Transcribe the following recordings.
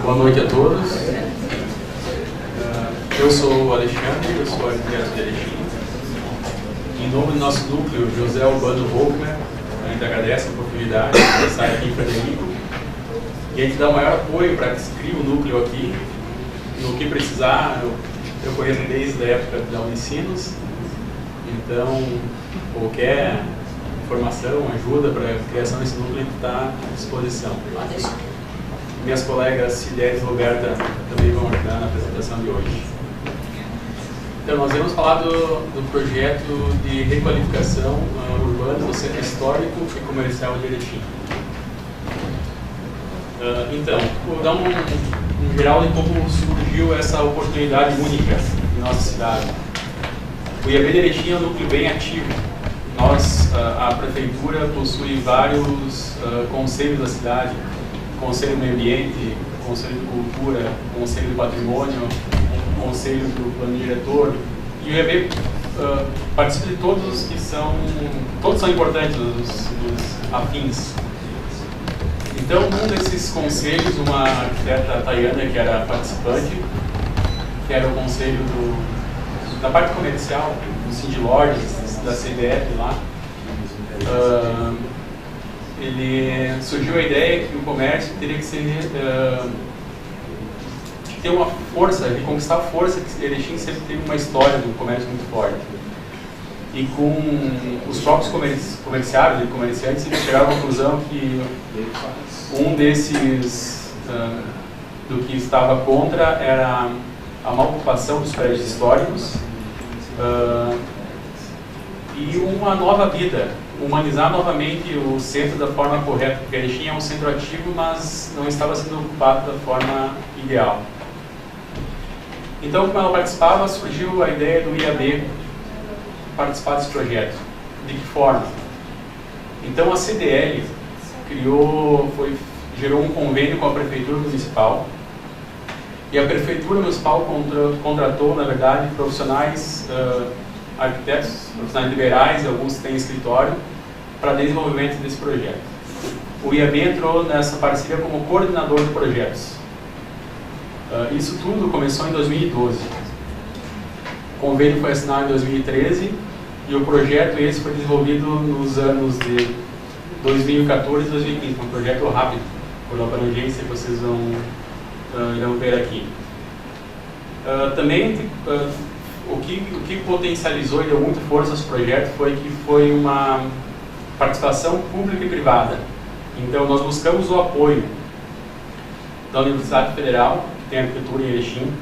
Boa noite a todos. Eu sou o Alexandre, eu sou arquiteto de Erechim. Em nome do nosso núcleo, José Urbano Volkmer, a gente agradece a oportunidade de estar aqui em Frederico. E a gente dá o maior apoio para que se crie o núcleo aqui. No que precisar, eu conheço desde a época da Unicinos. Então, qualquer informação, ajuda para a criação desse núcleo, a gente está à disposição. Minhas colegas Cilene e Roberta também vão ajudar na apresentação de hoje. Então, nós vamos falar do projeto de requalificação urbana do Centro Histórico e Comercial de Erechim. Então, vou dar um geral de como surgiu essa oportunidade única em nossa cidade. O IAB de Erechim é um núcleo bem ativo. A prefeitura possui vários conselhos da cidade, Conselho do Meio Ambiente, Conselho de Cultura, Conselho do Patrimônio, Conselho do Plano Diretor, e o IAB participa de todos que todos são importantes, os afins. Então, um desses conselhos, uma arquiteta Tayana, que era participante, que era o conselho da parte comercial, do Cindy Lojas, da CBF lá, surgiu a ideia que o comércio teria que ter uma força, de conquistar força, que Erechim sempre teve uma história do comércio muito forte. E com os próprios comerciários e comerciantes, eles chegaram à conclusão que um desses, do que estava contra, era a má ocupação dos prédios históricos e uma nova vida, humanizar novamente o centro da forma correta, porque Erechim é um centro ativo, mas não estava sendo ocupado da forma ideal. Então, como ela participava, surgiu a ideia do IAB participar desse projeto. De que forma? Então, a CDL gerou um convênio com a Prefeitura Municipal, e a Prefeitura Municipal contratou, na verdade, profissionais arquitetos, profissionais liberais, alguns têm escritório, para desenvolvimento desse projeto. O IAB entrou nessa parceria como coordenador de projetos. Isso tudo começou em 2012. O convênio foi assinado em 2013 e o projeto esse foi desenvolvido nos anos de 2014 e 2015, um projeto rápido, por abrangência que vocês irão ver aqui. Também, o que potencializou e deu muita força a esse projeto foi uma participação pública e privada. Então, nós buscamos o apoio da Universidade Federal, que tem arquitetura em Erechim,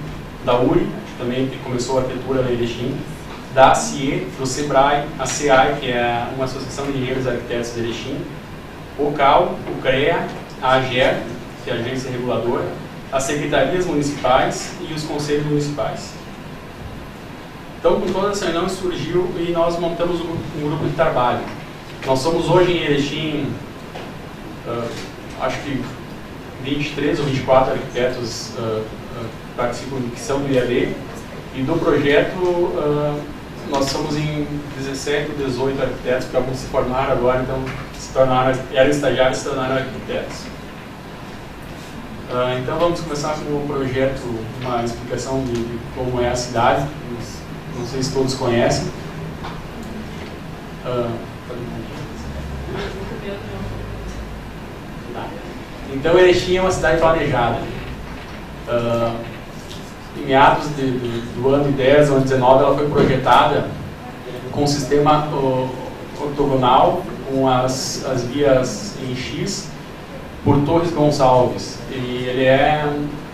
da URI, também que começou a arquitetura em Erechim, da ACIE, do SEBRAE, a CEAI, que é uma associação de engenheiros e arquitetos de Erechim, o CAL, o CREA, a AGER, que é a agência reguladora, as secretarias municipais e os conselhos municipais. Então, com toda essa reunião surgiu e nós montamos um grupo de trabalho. Nós somos hoje em Erechim, acho que 23 ou 24 arquitetos participam, que são do IAB, e do projeto nós somos em 17 ou 18 arquitetos, porque alguns se formaram agora, então eram estagiários e se tornaram arquitetos. Então vamos começar com o projeto, uma explicação de como é a cidade. Não sei se todos conhecem. Então, Erechim é uma cidade planejada. Em meados do ano de 10 ou 19, ela foi projetada com um sistema ortogonal, com as vias em X, por Torres Gonçalves. E ele é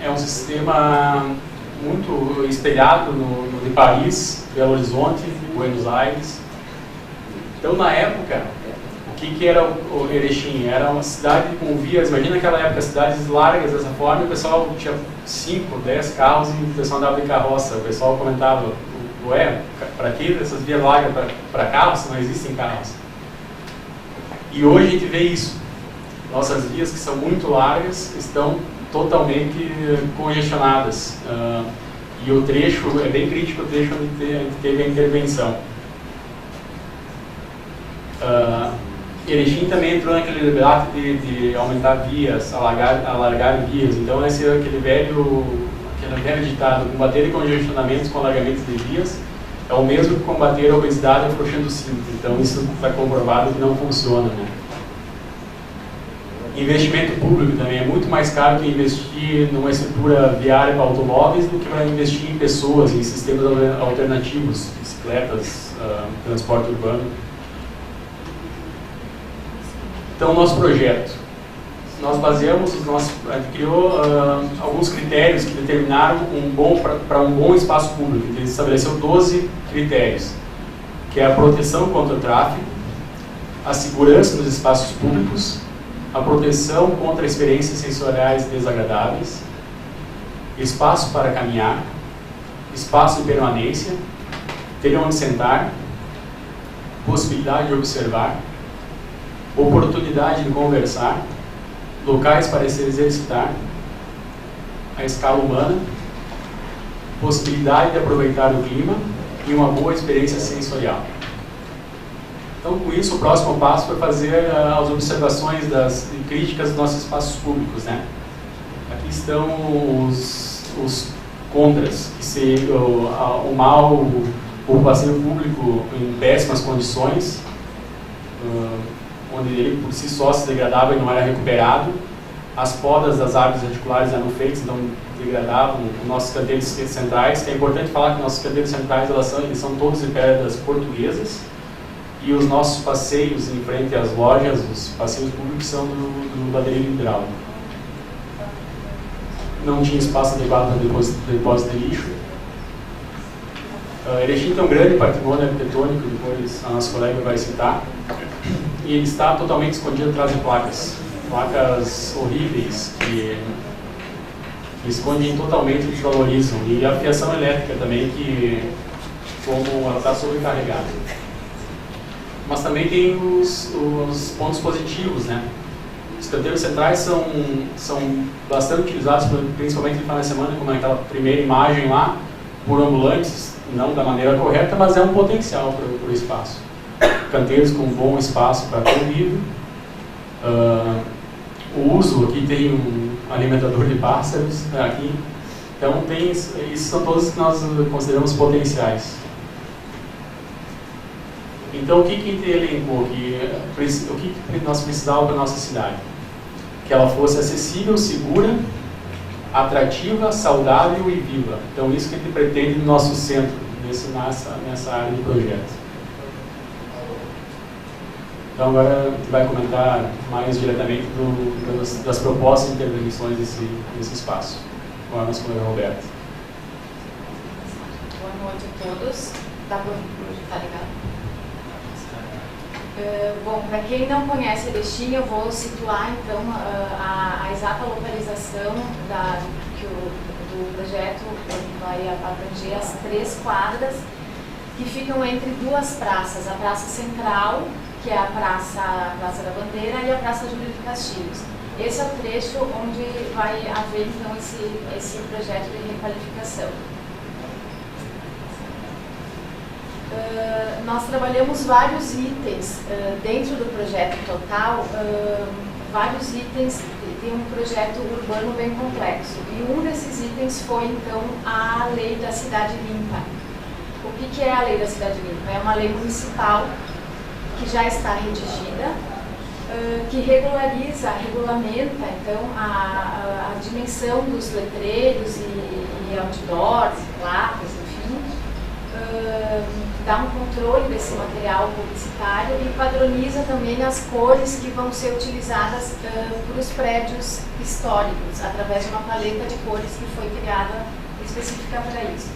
um sistema muito espelhado no de Paris, Belo Horizonte, Buenos Aires. Então, na época, o que era o Erechim? Era uma cidade com vias, imagina naquela época, cidades largas dessa forma, e o pessoal tinha 5, 10 carros e o pessoal andava de carroça. O pessoal comentava, ué, para que essas vias largas para carros, se não existem carros? E hoje a gente vê isso. Nossas vias, que são muito largas, estão totalmente congestionadas. E o trecho, é bem crítico o trecho onde teve a intervenção. Erechim também entrou naquele debate de aumentar vias, alargar vias. Então esse é aquele velho ditado: combater congestionamentos com alargamentos de vias é o mesmo que combater a obesidade afrouxando o cinto. Então isso está comprovado que não funciona, né? Investimento público também é muito mais caro que investir numa estrutura viária para automóveis do que para investir em pessoas, em sistemas alternativos, bicicletas, transporte urbano. Então, nosso projeto. Nós baseamos, a gente criou alguns critérios que determinaram para um bom espaço público. Então, a gente estabeleceu 12 critérios, que é a proteção contra o tráfego, a segurança nos espaços públicos, a proteção contra experiências sensoriais desagradáveis, espaço para caminhar, espaço de permanência, ter onde sentar, possibilidade de observar, oportunidade de conversar, locais para se exercitar, a escala humana, possibilidade de aproveitar o clima e uma boa experiência sensorial. Então, com isso, o próximo passo foi fazer as observações e críticas dos nossos espaços públicos, né? Aqui estão os contras, que seria o passeio público em péssimas condições, onde ele por si só se degradava e não era recuperado. As podas das árvores radiculares eram feitas, então degradavam os nossos canteiros centrais, que é importante falar que nossos canteiros centrais eles são todos de pedras portuguesas. E os nossos passeios em frente às lojas, os passeios públicos, são do ladrilho hidráulico. Não tinha espaço adequado para depósito de lixo. Erechim tem um grande patrimônio arquitetônico, depois a nossa colega vai citar. E ele está totalmente escondido atrás de placas. Placas horríveis que escondem totalmente e desvalorizam. E a fiação elétrica também, como ela está sobrecarregada. Mas também tem os pontos positivos, né? Os canteiros centrais são bastante utilizados, principalmente no final de semana, como aquela primeira imagem lá, por ambulantes, não da maneira correta, mas é um potencial para o espaço. Canteiros com bom espaço para convívio. O uso, aqui tem um alimentador de pássaros, aqui. Então, isso são todos que nós consideramos potenciais. Então, o que a gente elencou? O que nós precisávamos para a nossa cidade? Que ela fosse acessível, segura, atrativa, saudável e viva. Então, isso que a gente pretende no nosso centro, nessa área de projeto. Então, agora a gente vai comentar mais diretamente das propostas de intervenções desse espaço, com a nossa colega Roberta. Boa noite a todos. Dá para projetar ligado? Bom, para quem não conhece Erechim, eu vou situar então a exata localização do projeto, que vai abranger as 3 quadras que ficam entre 2 praças, a Praça Central, que é a Praça da Bandeira, e a Praça Júlio de Castilhos. Esse é o trecho onde vai haver então esse projeto de requalificação. Nós trabalhamos vários itens dentro do projeto total, vários itens de um projeto urbano bem complexo. E um desses itens foi, então, a Lei da Cidade Limpa. O que é a Lei da Cidade Limpa? É uma lei municipal que já está redigida, que regulamenta, então, a dimensão dos letreiros e outdoors, placas, enfim, dá um controle desse material publicitário e padroniza também as cores que vão ser utilizadas para os prédios históricos, através de uma paleta de cores que foi criada específica para isso.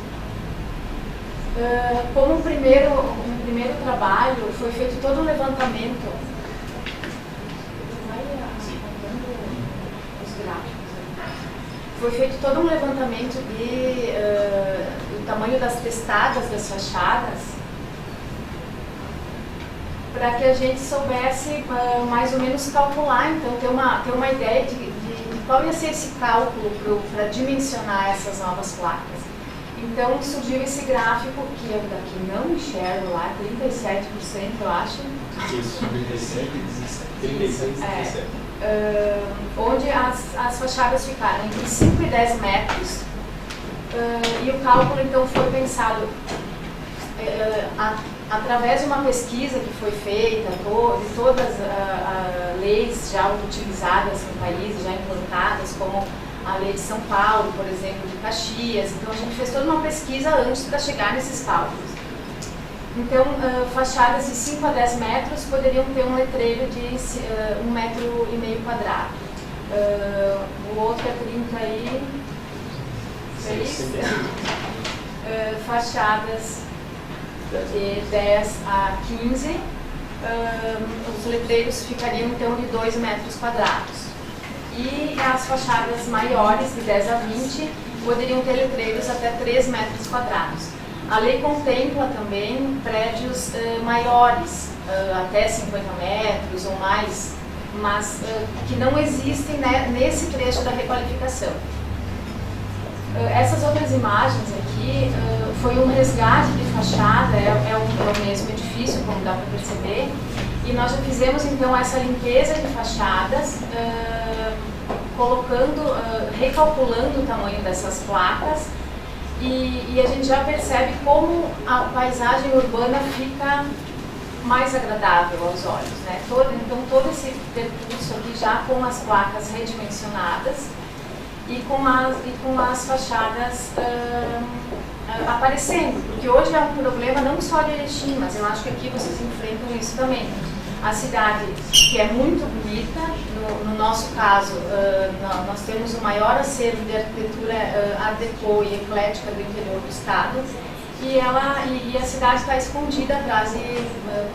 Como um primeiro trabalho, foi feito todo um levantamento. Foi feito todo um levantamento do tamanho das testadas das fachadas, para que a gente soubesse mais ou menos calcular, então ter uma ideia de qual ia ser esse cálculo para dimensionar essas novas placas. Então surgiu esse gráfico, que eu daqui não enxergo lá, 37% eu acho, Isso. 37 e 17. 36 e 17. Onde as fachadas ficaram entre 5 e 10 metros, e o cálculo então foi pensado através de uma pesquisa que foi feita de todas as leis já utilizadas no país, já implantadas, como a lei de São Paulo, por exemplo, de Caxias. Então a gente fez toda uma pesquisa antes para chegar nesses cálculos. Então, fachadas de 5 a 10 metros poderiam ter um letreiro de 1,5 metro quadrado. O outro é 36. Fachadas de 10 a 15. Os letreiros ficariam então de 2 metros quadrados. E as fachadas maiores, de 10 a 20, poderiam ter letreiros até 3 metros quadrados. A lei contempla também prédios maiores, até 50 metros ou mais, mas que não existem, né, nesse trecho da requalificação. Essas outras imagens aqui foi um resgate de fachada, é o mesmo edifício, como dá para perceber, e nós já fizemos então essa limpeza de fachadas, recalculando o tamanho dessas placas, e a gente já percebe como a paisagem urbana fica mais agradável aos olhos, né? Então todo esse percurso aqui já com as placas redimensionadas e com as fachadas aparecendo, porque hoje é um problema não só de Erechim, mas eu acho que aqui vocês enfrentam isso também. A cidade, que é muito bonita, no nosso caso, nós temos o maior acervo de arquitetura Art Deco e eclética do interior do estado, e a cidade está escondida atrás de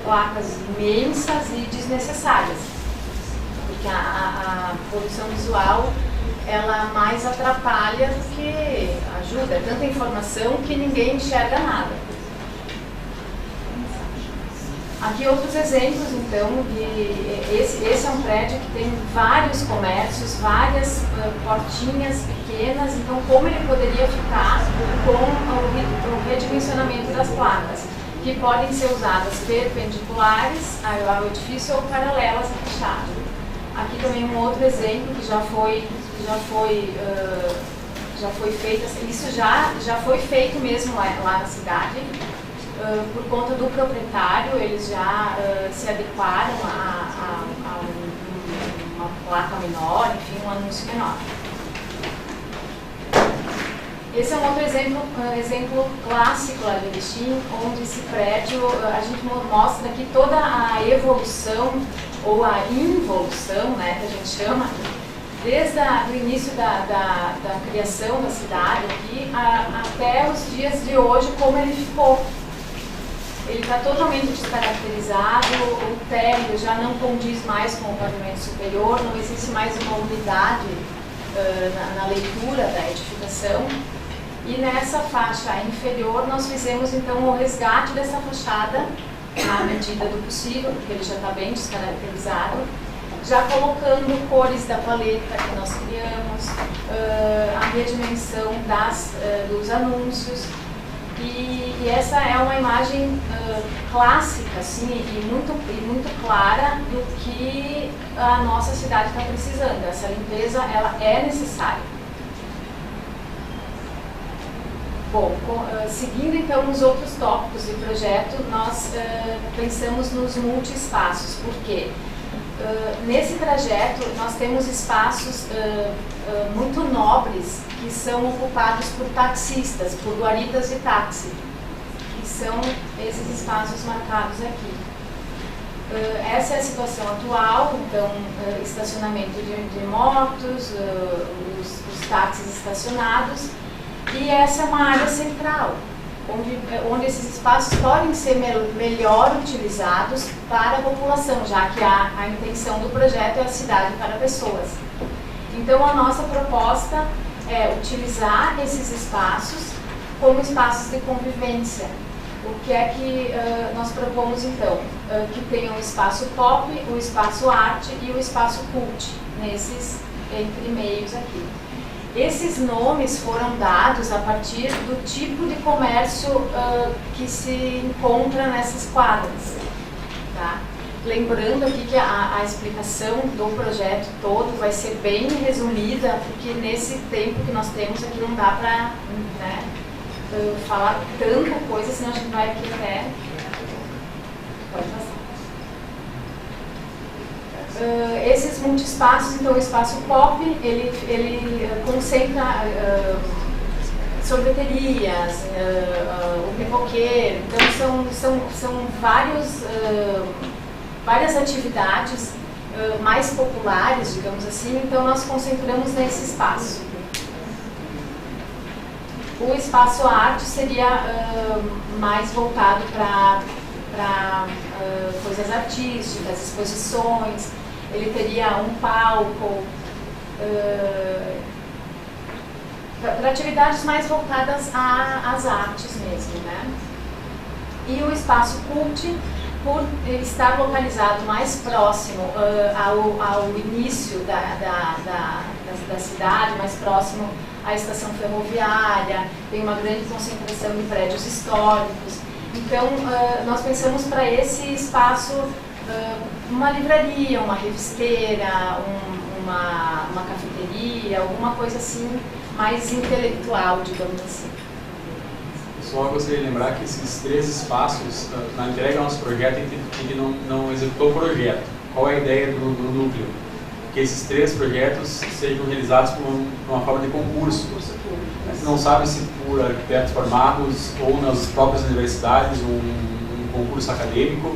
placas imensas e desnecessárias, porque a produção visual ela mais atrapalha do que ajuda, é tanta informação que ninguém enxerga nada. Aqui outros exemplos, então, esse é um prédio que tem vários comércios, várias portinhas pequenas, então como ele poderia ficar com o redimensionamento das placas, que podem ser usadas perpendiculares ao edifício ou paralelas à fachada. Aqui também um outro exemplo que já foi feito, isso já foi feito mesmo lá na cidade. Por conta do proprietário, eles já se adequaram a uma placa menor, enfim, um anúncio menor. Esse é um outro exemplo clássico lá de Erechim, onde esse prédio, a gente mostra aqui toda a evolução, ou a involução, né, que a gente chama, desde o início da criação da cidade aqui, até os dias de hoje, como ele ficou. Ele está totalmente descaracterizado, o térreo já não condiz mais com o pavimento superior, não existe mais uma unidade na leitura da edificação. E nessa faixa inferior nós fizemos então o resgate dessa fachada, à medida do possível, porque ele já está bem descaracterizado, já colocando cores da paleta que nós criamos, a redimensão dos anúncios. E essa é uma imagem clássica, assim, e muito clara do que a nossa cidade está precisando. Essa limpeza, ela é necessária. Bom, seguindo então os outros tópicos de projeto, nós pensamos nos multi-espaços. Por quê? Nesse trajeto, nós temos espaços muito nobres que são ocupados por taxistas, por guaridas de táxi, que são esses espaços marcados aqui. Essa é a situação atual, então, estacionamento de motos, os táxis estacionados, e essa é uma área central, onde esses espaços podem ser melhor utilizados para a população, já que a intenção do projeto é a cidade para pessoas. Então, a nossa proposta é utilizar esses espaços como espaços de convivência. O que é que nós propomos, então? Que tenha o espaço pop, o espaço arte e o espaço cult, nesses entremeios aqui. Esses nomes foram dados a partir do tipo de comércio que se encontra nessas quadras. Tá? lembrando aqui que a explicação do projeto todo vai ser bem resumida, porque nesse tempo que nós temos aqui não dá para, né, falar tanta coisa, senão a gente vai aqui até... Pode passar. Esses multiespaços, então o espaço POP, ele concentra sorveterias, o pipoqueiro, então são várias atividades mais populares, digamos assim, então nós concentramos nesse espaço. O espaço arte seria mais voltado para coisas artísticas, exposições, ele teria um palco, para atividades mais voltadas às artes mesmo, né? E o espaço cult, por estar localizado mais próximo ao início da cidade, mais próximo à estação ferroviária, tem uma grande concentração de prédios históricos. Então, nós pensamos para esse espaço uma livraria, uma revisteira, uma cafeteria, alguma coisa assim, mais intelectual, digamos assim. Só gostaria de lembrar que esses 3 espaços, na entrega do nosso projeto, a gente não executou o projeto. Qual é a ideia do núcleo? Que esses 3 projetos sejam realizados por uma forma de concurso. A gente não sabe se por arquitetos formados ou nas próprias universidades, um concurso acadêmico.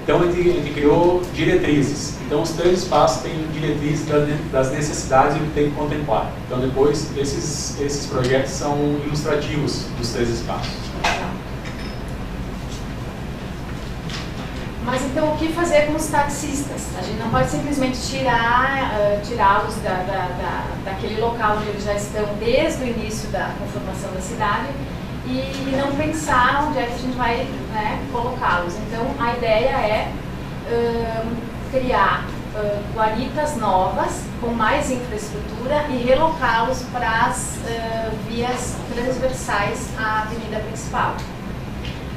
Então, a gente criou diretrizes. Então, os 3 espaços têm diretrizes das necessidades e o que tem que contemplar. Então, depois, esses projetos são ilustrativos dos 3 espaços. Mas, então, o que fazer com os taxistas? A gente não pode simplesmente tirá-los daquele local onde eles já estão desde o início da conformação da cidade e não pensar onde é que a gente vai, né, colocá-los. Então, a ideia é criar guaritas novas, com mais infraestrutura e relocá-los para as vias transversais à avenida principal,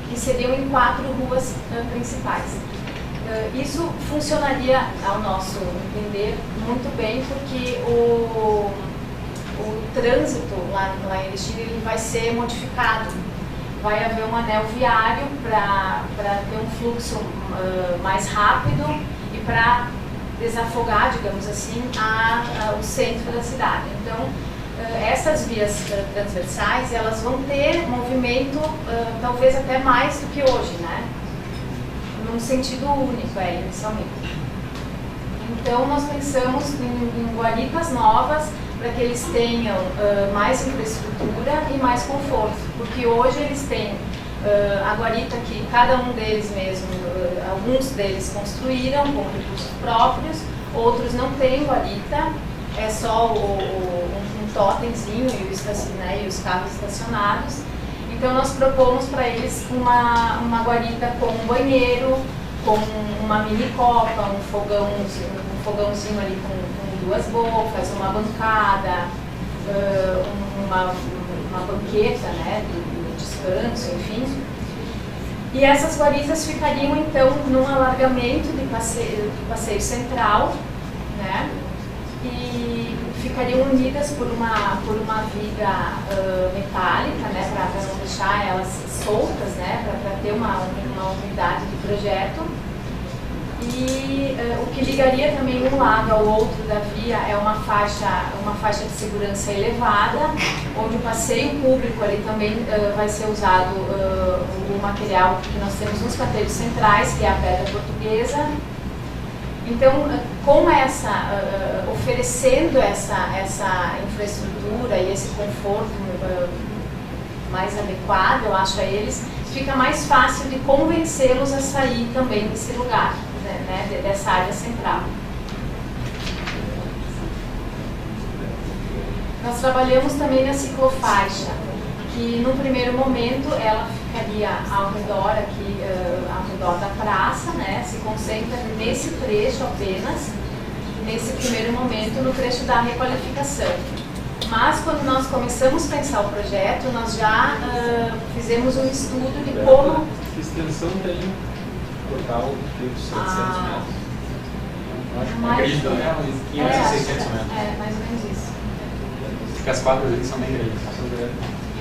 que seriam em 4 ruas principais. Isso funcionaria, ao nosso entender, muito bem, porque o trânsito lá em Erechim ele vai ser modificado. Vai haver um anel viário para ter um fluxo mais rápido e para desafogar, digamos assim, o centro da cidade. Então, essas vias transversais, elas vão ter movimento talvez até mais do que hoje, né? Num sentido único, inicialmente. Então, nós pensamos em guaritas novas para que eles tenham mais infraestrutura e mais conforto, porque hoje eles têm a guarita que cada um deles mesmo, alguns deles construíram com recursos próprios, outros não têm guarita, é só um totemzinho e os carros estacionados. Então nós propomos para eles uma guarita com um banheiro, com uma mini copa, um fogãozinho ali com 2 bocas, uma bancada, uma banqueta, né, de descanso, enfim. E essas guaritas ficariam então num alargamento do passeio central, né, e ficariam unidas por uma viga metálica, né, para não deixar elas soltas, né, para ter uma unidade de projeto. E o que ligaria também um lado ao outro da via é uma faixa de segurança elevada, onde o passeio público ali também vai ser usado o material que nós temos nos canteiros centrais, que é a pedra portuguesa. Então, com oferecendo essa infraestrutura e esse conforto mais adequado, eu acho, a eles, fica mais fácil de convencê-los a sair também desse lugar, né, dessa área central. Nós trabalhamos também na ciclofaixa, que no primeiro momento ela ficaria ao redor da praça, né, se concentra nesse trecho apenas, nesse primeiro momento, no trecho da requalificação. Mas quando nós começamos a pensar o projeto, nós já fizemos um estudo de como... Que extensão tem portal de 700 metros. Eu acho que acredito, né? 500 a 600 metros. Mais ou menos isso. Porque as quadras ali são bem grandes.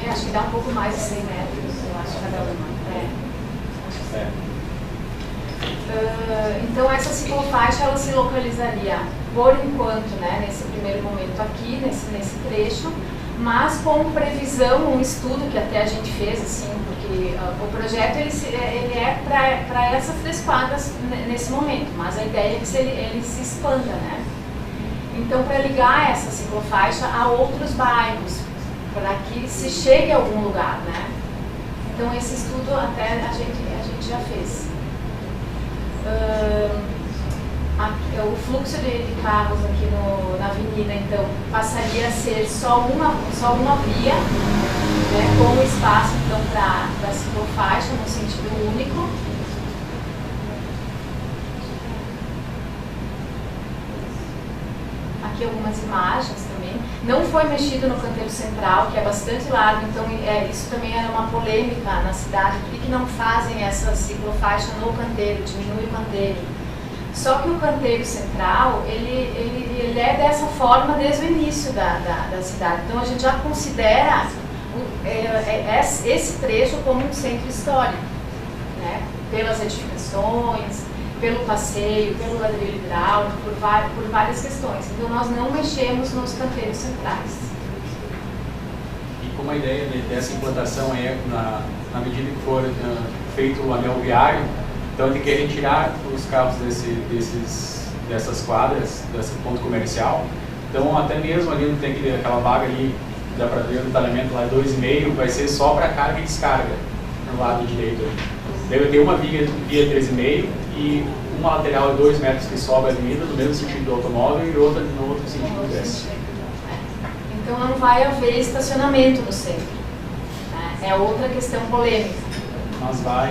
Acho que dá um pouco mais de 100 metros, eu acho, cada uma. Então essa ciclofaixa ela se localizaria por enquanto, né, nesse primeiro momento aqui, nesse trecho, mas com previsão, um estudo que até a gente fez, assim, porque o projeto ele é para essas 3 quadras nesse momento, mas a ideia é que ele se expanda, né? Então, para ligar essa ciclofaixa a outros bairros, para que se chegue a algum lugar, né? Então, esse estudo até a gente já fez. O fluxo de carros aqui na avenida, então, passaria a ser só uma via, né, com espaço, então, para a ciclofaixa, no sentido único. Aqui algumas imagens também. Não foi mexido no canteiro central, que é bastante largo, então isso também era uma polêmica na cidade. Por que não fazem essa ciclofaixa no canteiro, diminui o canteiro? Só que o canteiro central, ele é dessa forma desde o início da cidade. Então a gente já considera esse trecho como um centro histórico, né? Pelas edificações, pelo passeio, pelo ladrilho hidráulico, por várias questões. Então nós não mexemos nos canteiros centrais. E como a ideia dessa implantação é, na medida que for feito o anel viário, então ele quer retirar os carros dessas quadras, desse ponto comercial. Então até mesmo ali no tanque, aquela vaga ali, dá para ver o detalhamento lá, 2,5, vai ser só para carga e descarga no lado direito. Deve ter uma via 3,5 e uma lateral de 2 metros que sobe a avenida no mesmo sentido do automóvel e outra no outro sentido desce. Então não vai haver estacionamento no centro. É outra questão polêmica.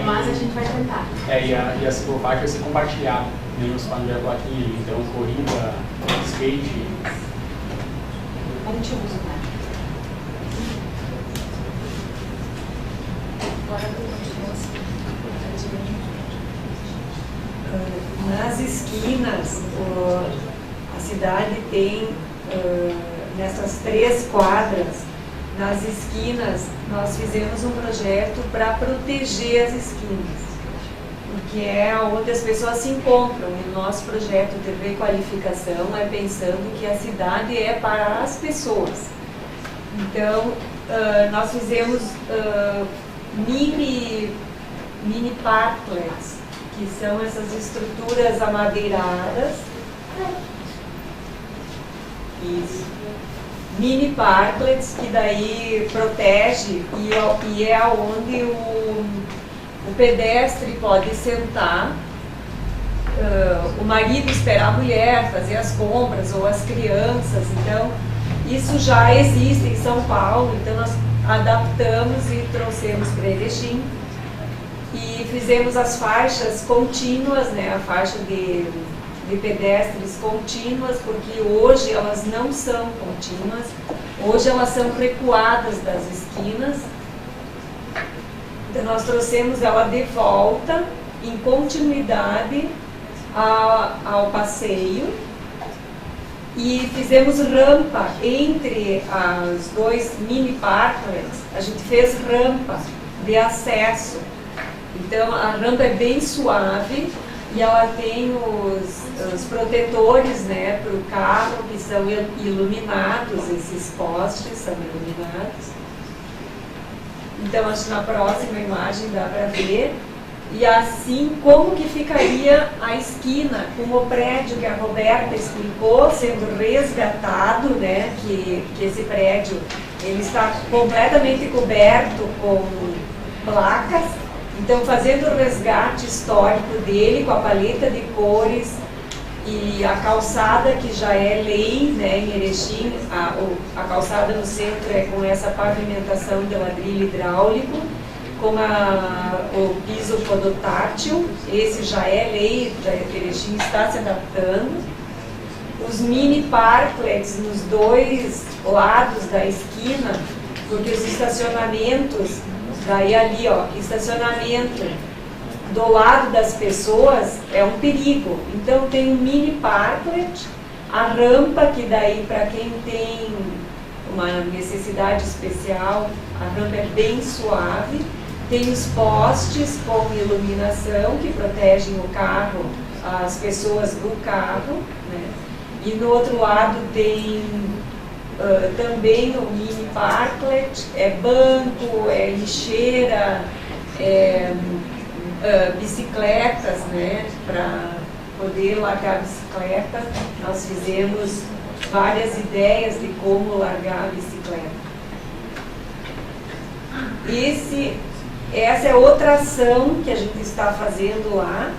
Mas a gente vai tentar. E a ciclofaixa vai ser compartilhada, menos para onde a plaquinha ali. Então, corrida, skate. Multiuso, né? Agora continua assim. Nas esquinas, a cidade tem, nessas 3 quadras, nas esquinas, nós fizemos um projeto para proteger as esquinas, porque é onde as pessoas se encontram. E o nosso projeto de requalificação é pensando que a cidade é para as pessoas. Então, nós fizemos mini parklets, que são essas estruturas amadeiradas. Isso. Mini parklets, que daí protege e é onde o pedestre pode sentar, o marido esperar a mulher, fazer as compras, ou as crianças. Então, isso já existe em São Paulo, então nós adaptamos e trouxemos para Erechim. E fizemos as faixas contínuas, né, a faixa de pedestres contínuas, porque hoje elas não são contínuas, hoje elas são recuadas das esquinas. Então nós trouxemos ela de volta, em continuidade ao passeio, e fizemos rampa entre os 2 mini parklets. A gente fez rampa de acesso. Então a rampa é bem suave e ela tem os protetores, né, para o carro, que são iluminados, esses postes são iluminados. Então acho que na próxima imagem dá para ver. E assim, como que ficaria a esquina com o prédio que a Roberta explicou, sendo resgatado, né, que esse prédio ele está completamente coberto com placas. Então, fazendo o resgate histórico dele, com a paleta de cores e a calçada, que já é lei, né, em Erechim, a calçada no centro é com essa pavimentação de ladrilho hidráulico, com o piso podotátil, esse já é lei, Erechim está se adaptando. Os mini parklets nos 2 lados da esquina, porque os estacionamentos, daí ali, ó, estacionamento do lado das pessoas é um perigo. Então tem um mini parklet, a rampa, que daí para quem tem uma necessidade especial, a rampa é bem suave. Tem os postes com iluminação que protegem o carro, as pessoas do carro, né? E no outro lado tem também o mini parklet, é banco, é lixeira, bicicletas, né? Para poder largar a bicicleta, nós fizemos várias ideias de como largar a bicicleta. Essa é outra ação que a gente está fazendo lá,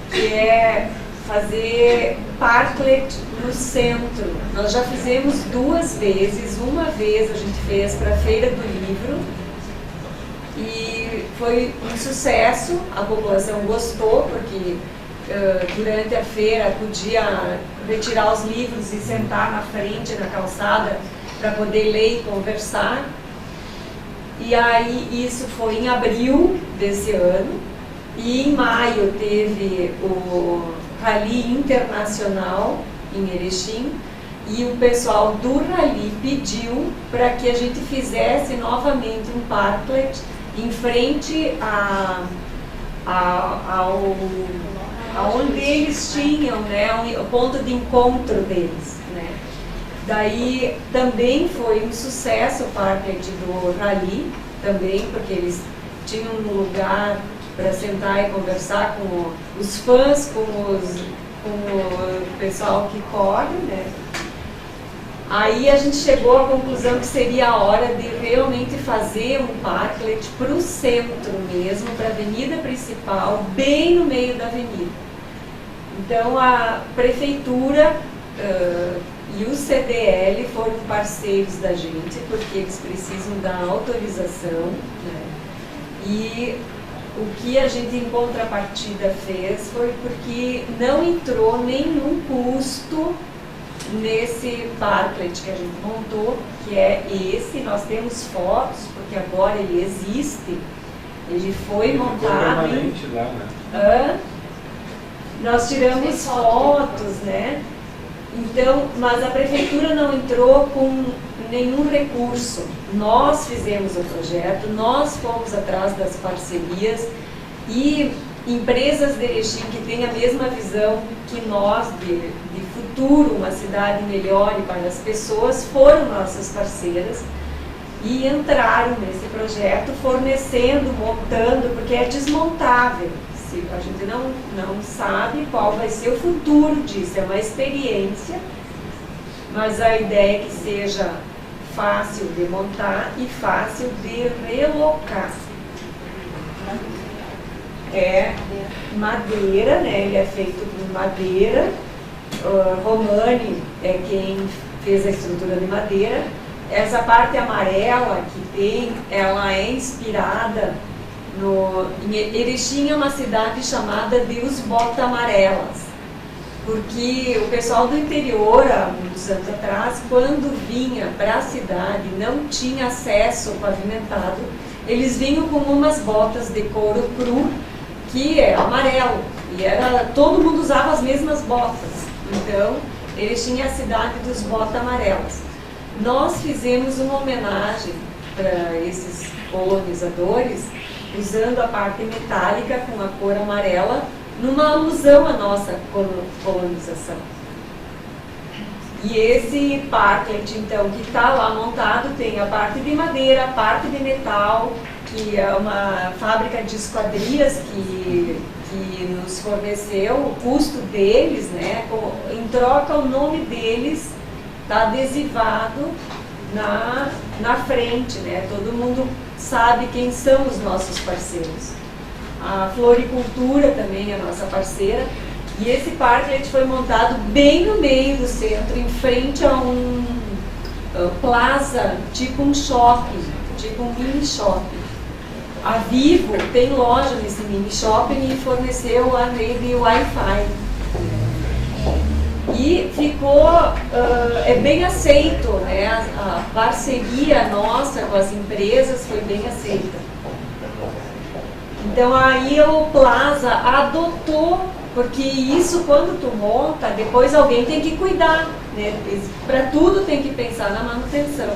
que é fazer parklet no centro. Nós já fizemos 2 vezes. Uma vez a gente fez para a Feira do Livro e foi um sucesso, a população gostou, porque durante a feira podia retirar os livros e sentar na frente, na calçada, para poder ler e conversar. E aí isso foi em abril desse ano, e em maio teve o Rally Internacional em Erechim, e o pessoal do Rally pediu para que a gente fizesse novamente um parklet em frente aonde eles tinham, né, o ponto de encontro deles, né. Daí também foi um sucesso o parklet do Rally, também, porque eles tinham um lugar para sentar e conversar com os fãs, com o pessoal que corre, né. Aí a gente chegou à conclusão que seria a hora de realmente fazer um parklet para o centro mesmo, para a avenida principal, bem no meio da avenida. Então a prefeitura e o CDL foram parceiros da gente, porque eles precisam da autorização, né? E o que a gente em contrapartida fez foi porque não entrou nenhum custo nesse parklet que a gente montou, que é esse. Nós temos fotos, porque agora ele existe, ele foi montado. Lá, né? Nós tiramos fotos, né? Então, mas a prefeitura não entrou com nenhum recurso. Nós fizemos o projeto, nós fomos atrás das parcerias, e empresas de Erechim que têm a mesma visão que nós de futuro, uma cidade melhor e para as pessoas, foram nossas parceiras e entraram nesse projeto, fornecendo, montando, porque é desmontável. A gente não sabe qual vai ser o futuro disso, é uma experiência, mas a ideia é que seja fácil de montar e fácil de relocar. É madeira, né? Ele é feito de madeira. Romani é quem fez a estrutura de madeira. Essa parte amarela que tem, ela é inspirada em Erechim, é uma cidade chamada de Os Bota Amarelas, porque o pessoal do interior, há muitos anos atrás, quando vinha para a cidade, não tinha acesso pavimentado, eles vinham com umas botas de couro cru, que é amarelo, e todo mundo usava as mesmas botas. Então, Erechim é a cidade dos Bota Amarelas. Nós fizemos uma homenagem para esses colonizadores, usando a parte metálica com a cor amarela, numa alusão à nossa colonização. E esse parklet, então, que está lá montado, tem a parte de madeira, a parte de metal, que é uma fábrica de esquadrias que nos forneceu, o custo deles, né, em troca o nome deles está adesivado na frente, né, todo mundo sabe quem são os nossos parceiros. A Floricultura também é nossa parceira, e esse parklet foi montado bem no meio do centro, em frente a um plaza, tipo um shopping, tipo um mini shopping. A Vivo tem loja nesse mini shopping e forneceu a rede Wi-Fi. E ficou, é bem aceito, né? A parceria nossa com as empresas foi bem aceita. Então aí o Plaza adotou, porque isso quando tu monta, depois alguém tem que cuidar, né? Para tudo tem que pensar na manutenção.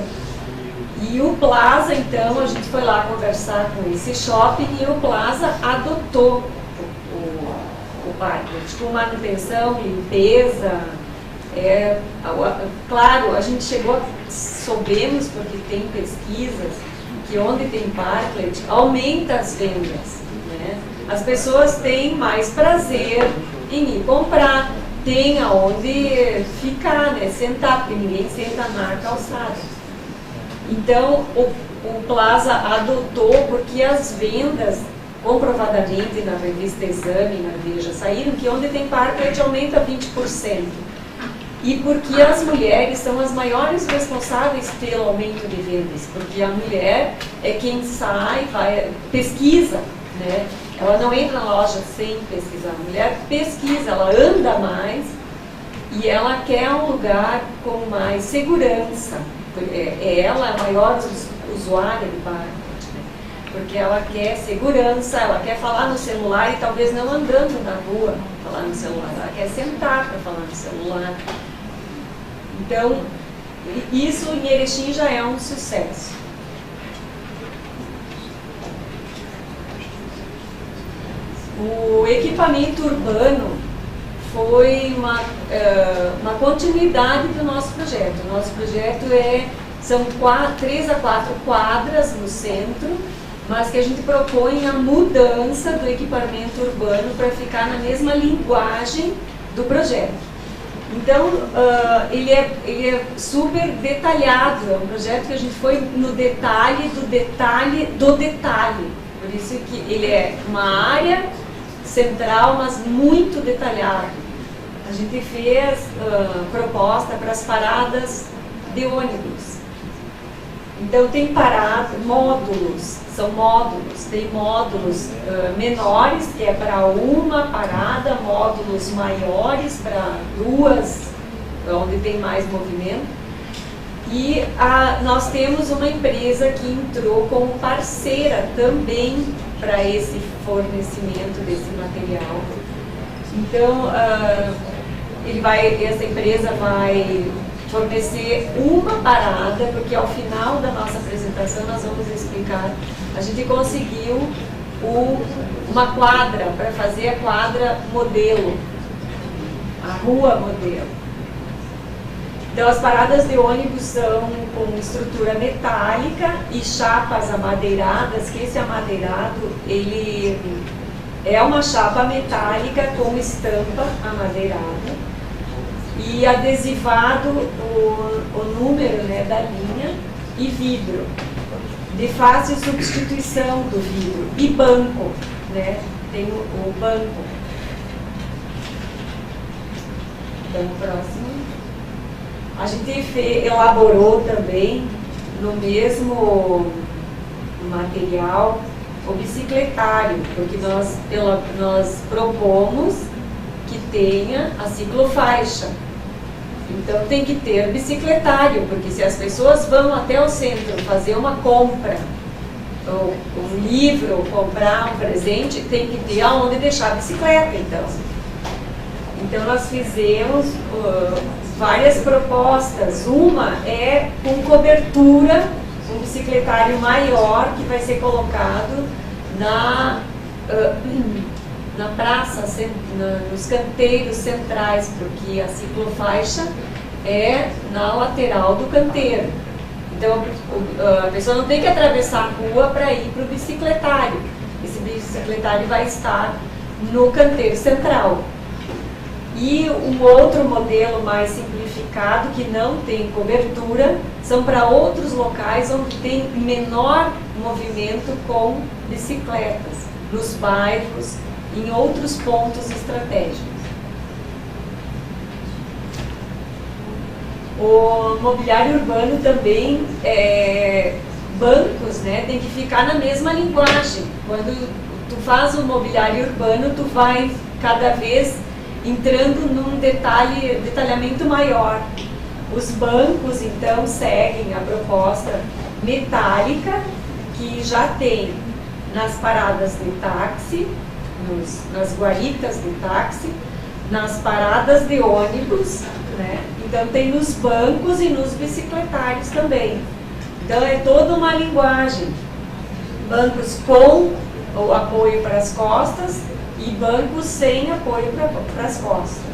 E o Plaza, então, a gente foi lá conversar com esse shopping e o Plaza adotou o parque, com manutenção, limpeza. Claro, a gente soubemos, porque tem pesquisas, que onde tem parklet aumenta as vendas, né? As pessoas têm mais prazer em ir comprar, tem aonde ficar, né? Sentar, porque ninguém senta na calçada. Então o Plaza adotou, porque as vendas, comprovadamente na revista Exame, na Veja, saíram que onde tem parklet aumenta 20%. E porque as mulheres são as maiores responsáveis pelo aumento de vendas, porque a mulher é quem sai, pesquisa, né? Ela não entra na loja sem pesquisar, a mulher pesquisa, ela anda mais e ela quer um lugar com mais segurança. Ela é a maior usuária do parque, né? Porque ela quer segurança, ela quer falar no celular e talvez não andando na rua falar no celular, ela quer sentar para falar no celular. Então, isso em Erechim já é um sucesso. O equipamento urbano foi uma continuidade do nosso projeto. O nosso projeto são 3 a 4 quadras no centro, mas que a gente propõe a mudança do equipamento urbano para ficar na mesma linguagem do projeto. Então, ele é super detalhado, é um projeto que a gente foi no detalhe do detalhe do detalhe. Por isso que ele é uma área central, mas muito detalhado. A gente fez proposta para as paradas de ônibus. Então tem módulos, são módulos, tem módulos menores, que é para uma parada, módulos maiores para 2, onde tem mais movimento. E nós temos uma empresa que entrou como parceira também para esse fornecimento desse material. Então, essa empresa vai fornecer uma parada, porque ao final da nossa apresentação nós vamos explicar. A gente conseguiu uma quadra para fazer a quadra modelo, a rua modelo. Então as paradas de ônibus são com estrutura metálica e chapas amadeiradas, que esse amadeirado ele é uma chapa metálica com estampa amadeirada e adesivado o número, né, da linha e vidro, de fácil substituição do vidro, e banco, né, tem o banco. Então, próximo. A gente elaborou também, no mesmo material, o bicicletário, porque nós propomos que tenha a ciclofaixa. Então tem que ter bicicletário, porque se as pessoas vão até o centro fazer uma compra, ou um livro, ou comprar um presente, tem que ter aonde deixar a bicicleta, Então nós fizemos várias propostas. Uma é com cobertura, um bicicletário maior que vai ser colocado na praça, nos canteiros centrais, porque a ciclofaixa é na lateral do canteiro. Então a pessoa não tem que atravessar a rua para ir para o bicicletário. Esse bicicletário vai estar no canteiro central. E um outro modelo mais simplificado, que não tem cobertura, são para outros locais onde tem menor movimento com bicicletas, nos bairros, em outros pontos estratégicos. O mobiliário urbano também, bancos, né, tem que ficar na mesma linguagem. Quando tu faz o mobiliário urbano, tu vai cada vez entrando num detalhamento maior. Os bancos, então, seguem a proposta metálica, que já tem nas paradas de táxi, nas guaritas de táxi, nas paradas de ônibus, né? Então tem nos bancos e nos bicicletários também. Então é toda uma linguagem. Bancos com o apoio para as costas e bancos sem apoio para as costas.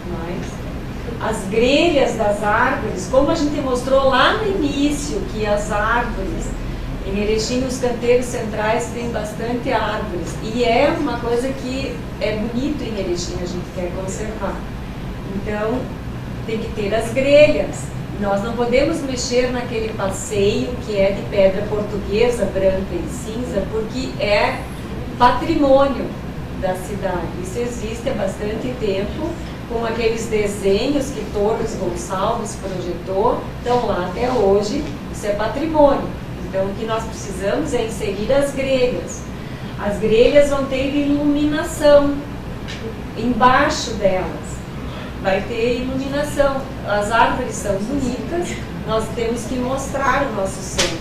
Mas as grelhas das árvores, como a gente mostrou lá no início, que as árvores, em Erechim, os canteiros centrais tem bastante árvores. E é uma coisa que é bonito em Erechim, a gente quer conservar. Então, tem que ter as grelhas. Nós não podemos mexer naquele passeio que é de pedra portuguesa, branca e cinza, porque é patrimônio da cidade. Isso existe há bastante tempo, com aqueles desenhos que Torres Gonçalves projetou, estão lá até hoje. Isso é patrimônio. Então, o que nós precisamos é inserir as grelhas. As grelhas vão ter iluminação embaixo delas. Vai ter iluminação. As árvores são bonitas, nós temos que mostrar o nosso centro.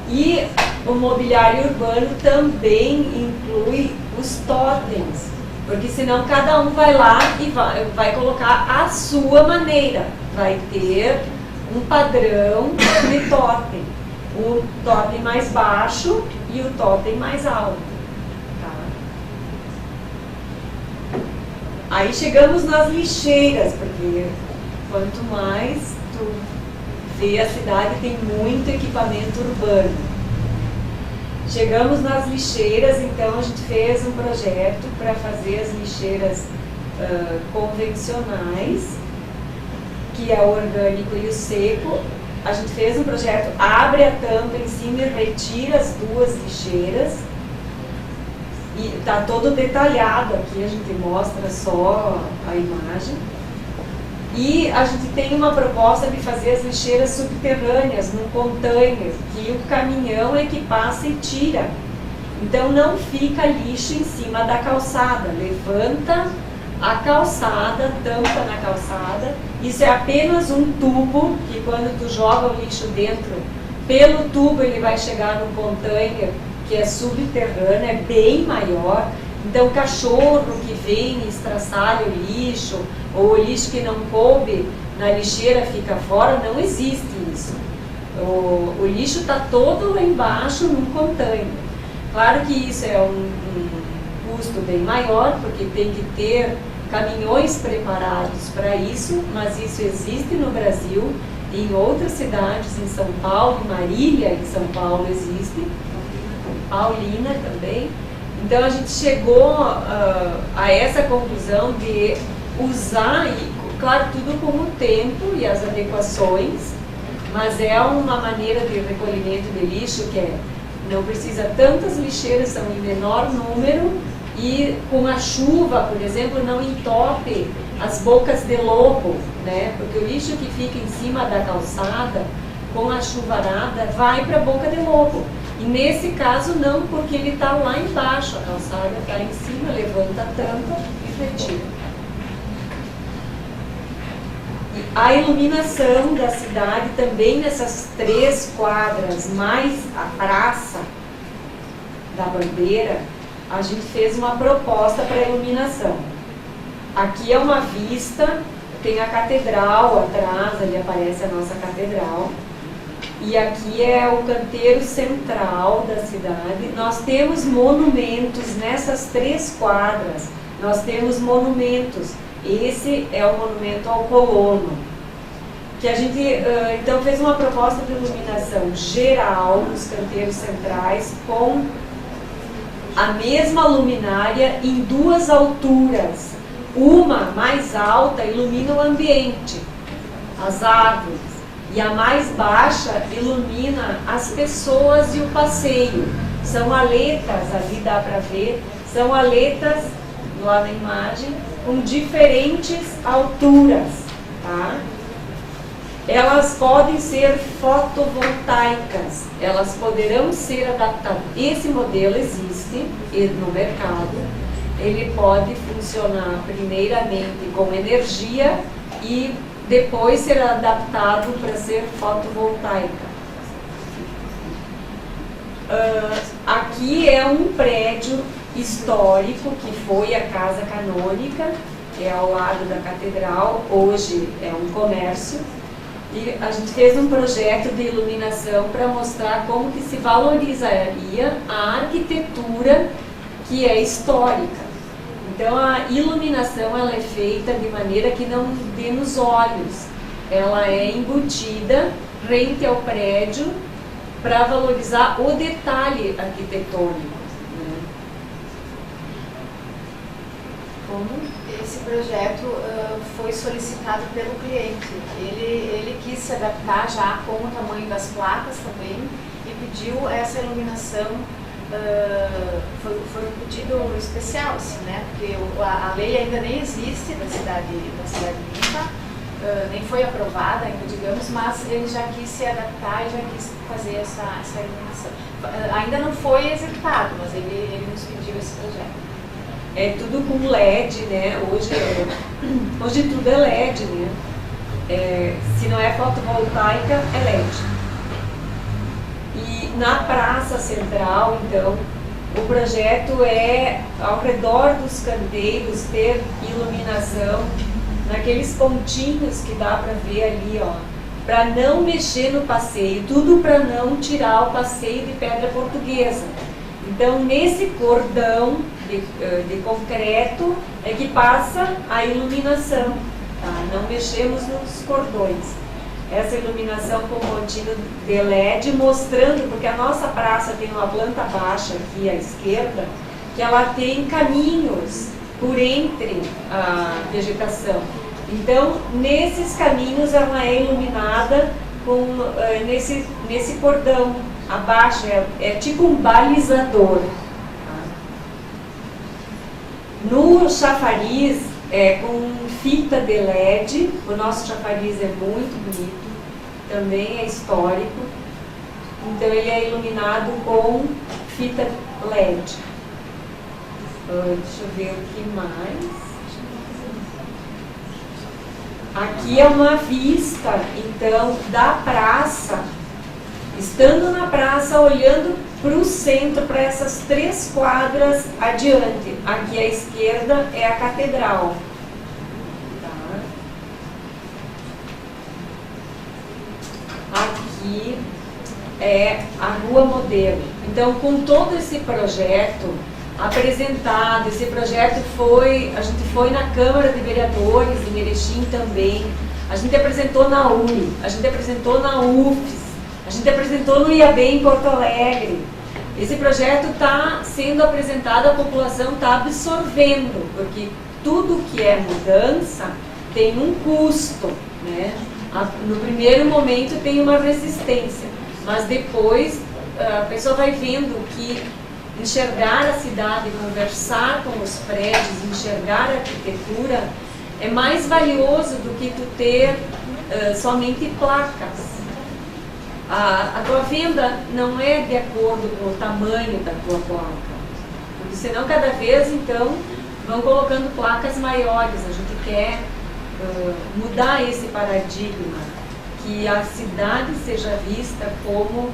E o mobiliário urbano também inclui os totens, porque senão cada um vai lá e vai colocar a sua maneira. Vai ter um padrão de totem. O totem mais baixo e o totem mais alto. Aí chegamos nas lixeiras, porque quanto mais tu vê a cidade, tem muito equipamento urbano. Chegamos nas lixeiras, então a gente fez um projeto para fazer as lixeiras convencionais, que é o orgânico e o seco. A gente fez um projeto, abre a tampa em cima e retira as duas lixeiras. E está todo detalhado aqui, a gente mostra só a imagem. E a gente tem uma proposta de fazer as lixeiras subterrâneas num container, que o caminhão é que passa e tira. Então não fica lixo em cima da calçada, levanta a calçada, tampa na calçada. Isso é apenas um tubo, que quando tu joga o lixo dentro, pelo tubo ele vai chegar no container, que é subterrâneo, é bem maior. Então, cachorro que vem e estraçalha o lixo, ou o lixo que não coube na lixeira fica fora, não existe isso. O lixo está todo lá embaixo num container. Claro que isso é um custo bem maior, porque tem que ter caminhões preparados para isso, mas isso existe no Brasil, em outras cidades, em São Paulo, em Marília, em São Paulo existe. Paulina também. Então a gente chegou a essa conclusão de usar, e claro, tudo com o tempo e as adequações, mas é uma maneira de recolhimento de lixo que não precisa tantas lixeiras, são em menor número, e com a chuva, por exemplo, não entope as bocas de lobo, né? Porque o lixo que fica em cima da calçada, com a chuvarada, vai para a boca de lobo. E nesse caso não, porque ele está lá embaixo, a calçada está em cima, levanta a tampa e retira. E a iluminação da cidade também nessas 3 quadras, mais a praça da Bandeira, a gente fez uma proposta para iluminação. Aqui é uma vista, tem a catedral atrás, ali aparece a nossa catedral. E aqui é o canteiro central da cidade. Nós temos monumentos nessas 3 quadras. Nós temos monumentos. Esse é o monumento ao colono. Que a gente, então, fez uma proposta de iluminação geral nos canteiros centrais com a mesma luminária em 2 alturas. Uma mais alta ilumina o ambiente, as árvores. E a mais baixa ilumina as pessoas e o passeio. São aletas, ali dá para ver, são aletas, lá na imagem, com diferentes alturas, tá? Elas podem ser fotovoltaicas, elas poderão ser adaptadas. Esse modelo existe no mercado, ele pode funcionar primeiramente com energia e depois será adaptado para ser fotovoltaica. Aqui é um prédio histórico que foi a Casa Canônica, é ao lado da catedral, hoje é um comércio. E a gente fez um projeto de iluminação para mostrar como que se valorizaria a arquitetura que é histórica. Então a iluminação ela é feita de maneira que não dê nos olhos. Ela é embutida rente ao prédio para valorizar o detalhe arquitetônico. Né? Como? Esse projeto foi solicitado pelo cliente. Ele quis se adaptar já com o tamanho das placas também e pediu essa iluminação. Foi um pedido especial, assim, né? Porque a lei ainda nem existe da cidade limpa, nem foi aprovada ainda, digamos, mas ele já quis se adaptar e já quis fazer essa iluminação. Ainda não foi executado, mas ele nos pediu esse projeto. É tudo com LED, né? Hoje tudo é LED, né? Se não é fotovoltaica, é LED. E na praça central, então, o projeto é ao redor dos canteiros ter iluminação naqueles pontinhos que dá para ver ali, ó, para não mexer no passeio, tudo para não tirar o passeio de Pedra Portuguesa. Então, nesse cordão de concreto é que passa a iluminação, tá? Não mexemos nos cordões. Essa iluminação com contínuo de LED mostrando, porque a nossa praça tem uma planta baixa aqui à esquerda, que ela tem caminhos por entre a vegetação. Então, nesses caminhos ela é iluminada com, nesse cordão abaixo, é tipo um balizador. No chafariz é com fita de LED, o nosso chafariz é muito bonito, também é histórico, então ele é iluminado com fita LED. Deixa eu ver o que mais. Aqui é uma vista, então, da praça, estando na praça, olhando para o centro, para essas 3 quadras adiante. Aqui à esquerda é a catedral. Tá? Aqui é a Rua Modelo. Então, com todo esse projeto apresentado, esse projeto a gente foi na Câmara de Vereadores em Erechim também, a gente apresentou na UNI, a gente apresentou na UFES, a gente apresentou no IAB em Porto Alegre. Esse projeto está sendo apresentado, a população está absorvendo, porque tudo que é mudança tem um custo, né? No primeiro momento tem uma resistência, mas depois a pessoa vai vendo que enxergar a cidade, conversar com os prédios, enxergar a arquitetura é mais valioso do que tu ter somente placas. A tua venda não é de acordo com o tamanho da tua placa, porque senão cada vez então vão colocando placas maiores. A gente quer mudar esse paradigma, que a cidade seja vista como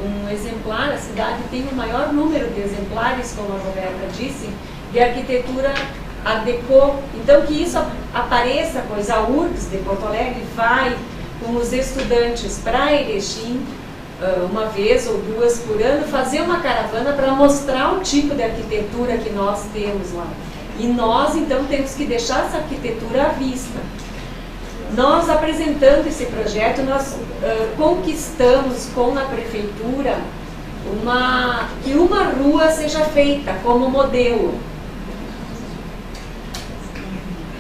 um exemplar. A cidade tem o maior número de exemplares, como a Roberta disse, de arquitetura Art Deco. Então que isso apareça, pois a URGS de Porto Alegre vai com os estudantes para Erechim, uma vez ou 2 por ano, fazer uma caravana para mostrar o tipo de arquitetura que nós temos lá. E nós, então, temos que deixar essa arquitetura à vista. Nós, apresentando esse projeto, nós conquistamos com a prefeitura que uma rua seja feita como modelo.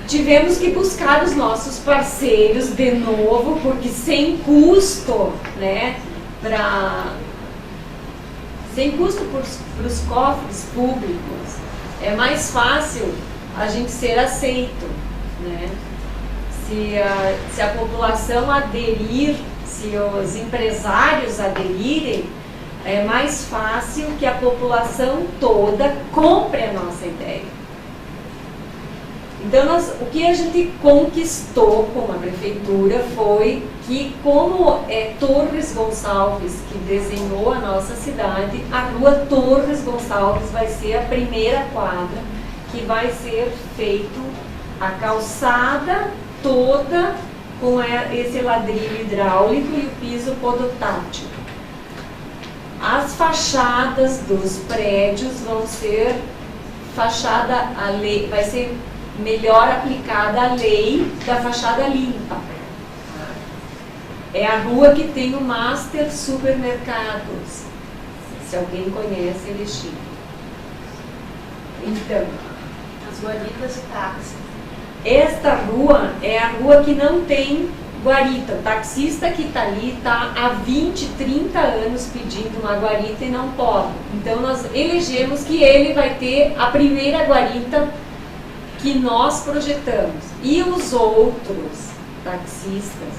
Tivemos que buscar os nossos parceiros de novo, porque sem custo, né, sem custo para os cofres públicos, é mais fácil a gente ser aceito, né? Se a população aderir, se os empresários aderirem, é mais fácil que a população toda compre a nossa ideia. Então, o que a gente conquistou com a prefeitura foi que como é Torres Gonçalves que desenhou a nossa cidade, a rua Torres Gonçalves vai ser a primeira quadra que vai ser feito a calçada toda com esse ladrilho hidráulico e o piso podotátil. As fachadas dos prédios vão ser fachada a lei, vai ser melhor aplicada a lei da fachada limpa. É a rua que tem o Master Supermercados, se alguém conhece Erechim. Então, As guaritas e táxi. esta rua é a rua que não tem guarita. O taxista que está ali está há 20, 30 anos pedindo uma guarita e não pode. Então nós elegemos que ele vai ter a primeira guarita que nós projetamos. E os outros taxistas,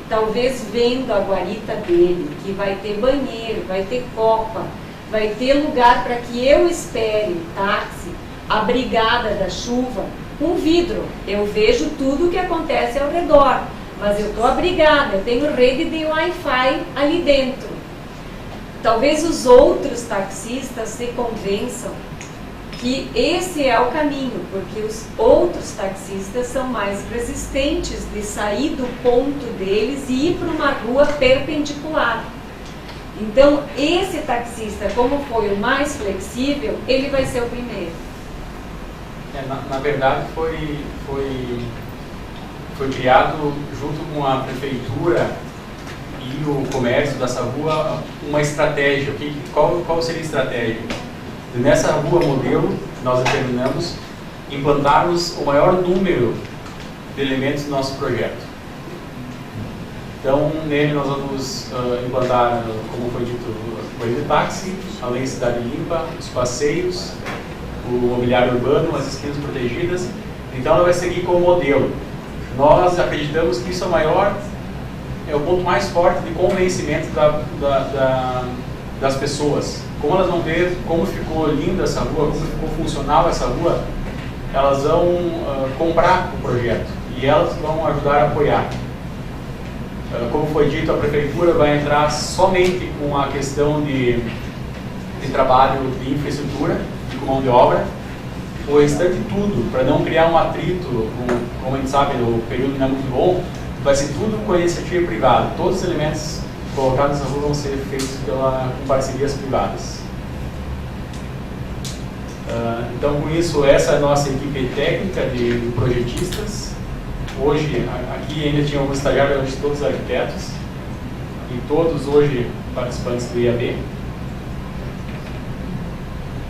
talvez vendo a guarita dele, que vai ter banheiro, vai ter copa, vai ter lugar para que eu espere o táxi, abrigada da chuva, com vidro. Eu vejo tudo o que acontece ao redor, mas eu estou abrigada, eu tenho rede de Wi-Fi ali dentro. Talvez os outros taxistas se convençam que esse é o caminho, porque os outros taxistas são mais resistentes de sair do ponto deles e ir para uma rua perpendicular. Então, esse taxista, como foi o mais flexível, ele vai ser o primeiro. Na verdade, foi criado, junto com a prefeitura e o comércio dessa rua, uma estratégia. Qual seria a estratégia? Nessa rua modelo, nós determinamos implantarmos o maior número de elementos do nosso projeto. Então, nele nós vamos implantar, como foi dito, o banho de táxi, a lei Cidade Limpa, os passeios, o mobiliário urbano, as esquinas protegidas. Então, ela vai seguir como modelo. Nós acreditamos que isso é o ponto mais forte de convencimento das pessoas. Como elas vão ver como ficou linda essa rua, como ficou funcional essa rua, elas vão comprar o projeto e elas vão ajudar a apoiar. Como foi dito, a prefeitura vai entrar somente com a questão de trabalho de infraestrutura e com mão de obra. O restante tudo, para não criar um atrito, como a gente sabe, o período não é muito bom, vai ser tudo com a iniciativa privada. Todos os elementos colocados nessa rua vão ser feitos com parcerias privadas. Então, com isso, essa é a nossa equipe técnica de projetistas. Hoje, aqui ainda tinha alguns estagiários, hoje todos arquitetos, e todos hoje participantes do IAB.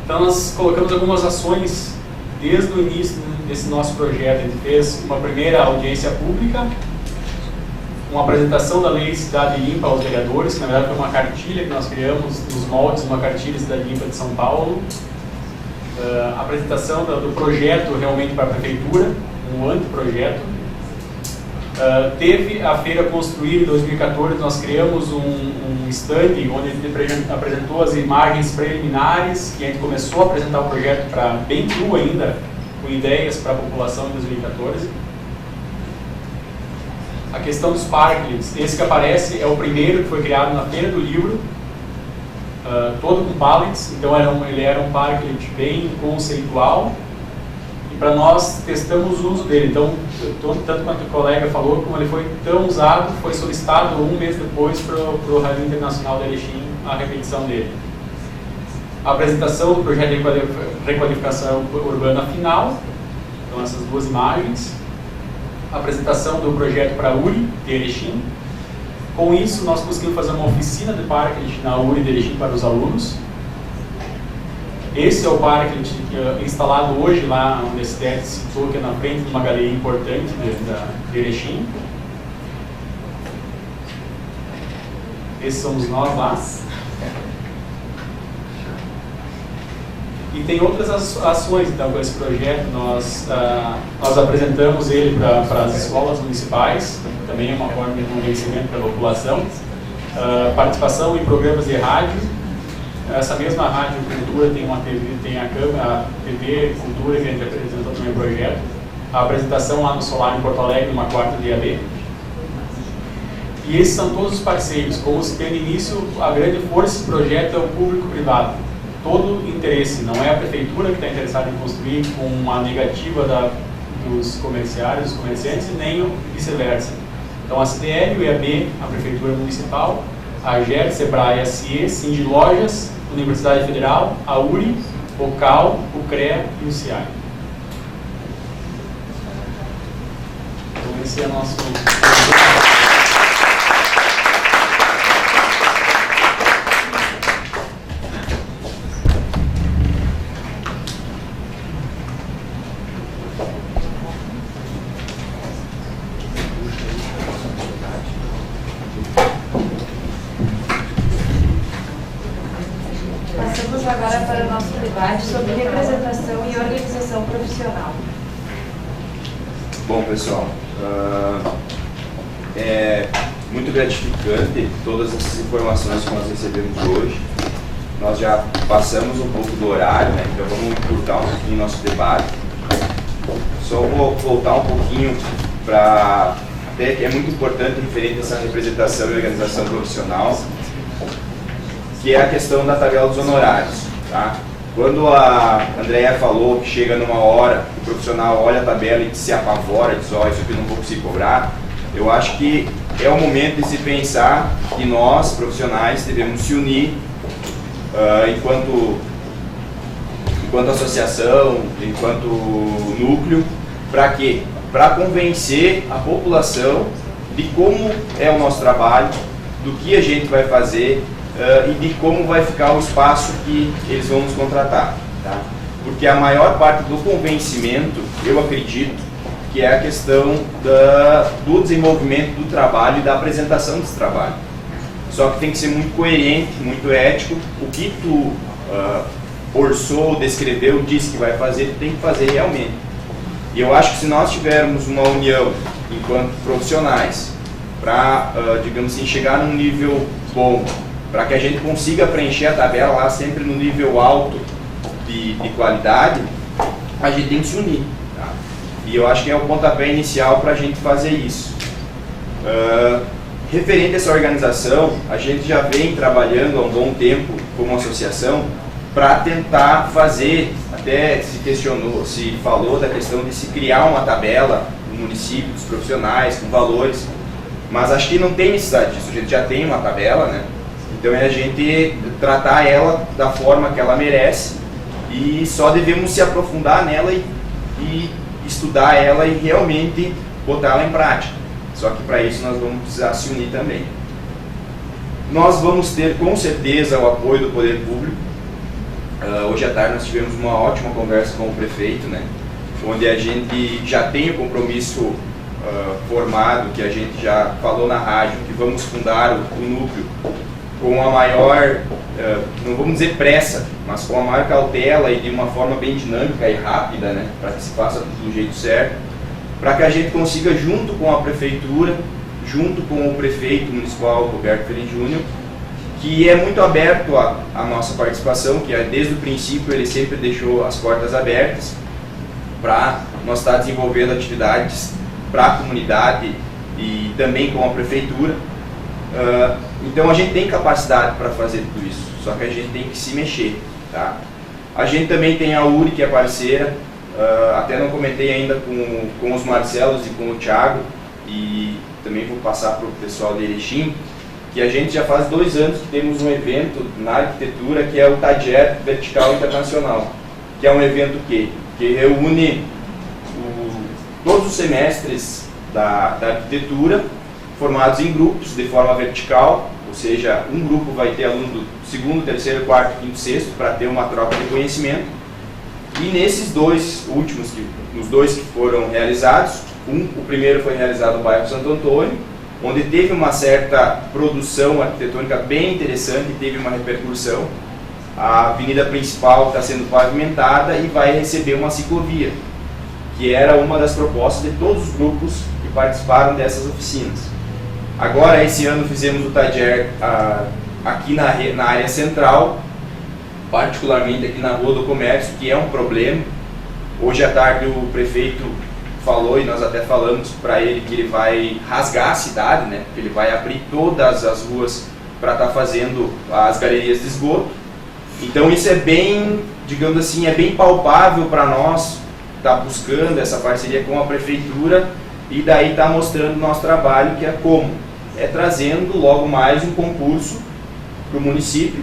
Então, nós colocamos algumas ações desde o início desse nosso projeto. A gente fez uma primeira audiência pública, uma apresentação da Lei Cidade Limpa aos vereadores, que na verdade foi uma cartilha que nós criamos nos moldes de uma cartilha Cidade Limpa de São Paulo. A apresentação do projeto realmente para a prefeitura, um anteprojeto. Teve a feira construída em 2014, nós criamos um stand onde a gente apresentou as imagens preliminares e a gente começou a apresentar o projeto bem cru ainda, com ideias para a população em 2014. A questão dos parklets, esse que aparece é o primeiro que foi criado na Feira do Livro, todo com pallets, então ele era um parklet bem conceitual. Para nós, testamos o uso dele. Então, tanto quanto o colega falou, como ele foi tão usado, foi solicitado um mês depois para o Rally Internacional de Erechim a repetição dele. A apresentação do projeto de requalificação urbana final, então essas duas imagens. A apresentação do projeto para a URI de Erechim. Com isso, nós conseguimos fazer uma oficina de parklet na URI de Erechim para os alunos. Esse é o parklet instalado hoje lá onde a cidade se citou, que é na frente de uma galeria importante de Erechim. Esses somos nós lá. E tem outras ações, então, com esse projeto. Nós apresentamos ele para as escolas municipais, também é uma forma de convencimento para a população. Participação em programas de rádio. Essa mesma Rádio Cultura tem uma TV, tem a TV Cultura, que a gente apresentou também o projeto. A apresentação lá no Solar em Porto Alegre, numa quarta de IAB. E esses são todos os parceiros. Como se tem no início, a grande força desse projeto é o público-privado. Todo interesse, não é a prefeitura que está interessada em construir com a negativa dos comerciários, dos comerciantes, nem o vice-versa. Então a CDL, o IAB, a Prefeitura Municipal, a AGER, SEBRAE, a CIE, Cindy Lojas, Universidade Federal, a URI, o CAL, o CREA e o CIAI. Então esse é o nosso... Passamos agora para o nosso debate sobre representação e organização profissional. Bom, pessoal, é muito gratificante todas essas informações que nós recebemos hoje. Nós já passamos um pouco do horário, né? Então vamos encurtar um pouquinho o nosso debate. Só vou voltar um pouquinho para... Até que é muito importante referente a essa representação e organização profissional, que é a questão da tabela dos honorários. Tá? Quando a Andrea falou que chega numa hora, o profissional olha a tabela e se apavora, diz, ó, isso aqui eu não vou conseguir cobrar, eu acho que é o momento de se pensar que nós, profissionais, devemos se unir enquanto associação, enquanto núcleo, para quê? Para convencer a população de como é o nosso trabalho, do que a gente vai fazer, e de como vai ficar o espaço que eles vão nos contratar. Tá? Porque a maior parte do convencimento, eu acredito, que é a questão do desenvolvimento do trabalho e da apresentação desse trabalho. Só que tem que ser muito coerente, muito ético. O que tu orçou, descreveu, disse que vai fazer, tu tem que fazer realmente. E eu acho que se nós tivermos uma união enquanto profissionais para, digamos assim, chegar num nível bom, para que a gente consiga preencher a tabela lá sempre no nível alto de qualidade, a gente tem que se unir. Tá? E eu acho que é o pontapé inicial para a gente fazer isso. Referente a essa organização, a gente já vem trabalhando há um bom tempo como associação para tentar fazer, até se questionou, se falou da questão de se criar uma tabela no município dos profissionais com valores, mas acho que não tem necessidade disso, a gente já tem uma tabela, né? Então é a gente tratar ela da forma que ela merece e só devemos se aprofundar nela e estudar ela e realmente botar ela em prática. Só que para isso nós vamos precisar se unir também. Nós vamos ter com certeza o apoio do poder público. Hoje à tarde nós tivemos uma ótima conversa com o prefeito, né? Onde a gente já tem o compromisso formado, que a gente já falou na rádio, que vamos fundar o núcleo com a maior, não vamos dizer pressa, mas com a maior cautela e de uma forma bem dinâmica e rápida, né, para que se faça do jeito certo, para que a gente consiga, junto com a prefeitura, junto com o prefeito municipal, Roberto Ferrin Júnior, que é muito aberto a nossa participação, que desde o princípio ele sempre deixou as portas abertas para nós estar desenvolvendo atividades para a comunidade e também com a prefeitura. Então a gente tem capacidade para fazer tudo isso, só que a gente tem que se mexer. Tá? A gente também tem a URI, que é parceira, até não comentei ainda com os Marcelos e com o Thiago, e também vou passar para o pessoal de Erechim, que a gente já faz 2 anos que temos um evento na arquitetura que é o TAGER Vertical Internacional, que é um evento que reúne todos os semestres da arquitetura, formados em grupos de forma vertical, ou seja, um grupo vai ter aluno do 2º, 3º, 4º, 5º, 6º, para ter uma troca de conhecimento. E nesses 2 últimos, nos 2 que foram realizados, o primeiro foi realizado no bairro Santo Antônio, onde teve uma certa produção arquitetônica bem interessante, teve uma repercussão. A avenida principal está sendo pavimentada e vai receber uma ciclovia, que era uma das propostas de todos os grupos que participaram dessas oficinas. Agora, esse ano, fizemos o TAGER aqui na área central, particularmente aqui na Rua do Comércio, que é um problema. Hoje à tarde o prefeito falou, e nós até falamos para ele que ele vai rasgar a cidade, né? Que ele vai abrir todas as ruas para estar fazendo as galerias de esgoto. Então isso é bem, digamos assim, é bem palpável para nós, estar buscando essa parceria com a prefeitura e daí estar mostrando o nosso trabalho, que é como? É trazendo logo mais um concurso para o município,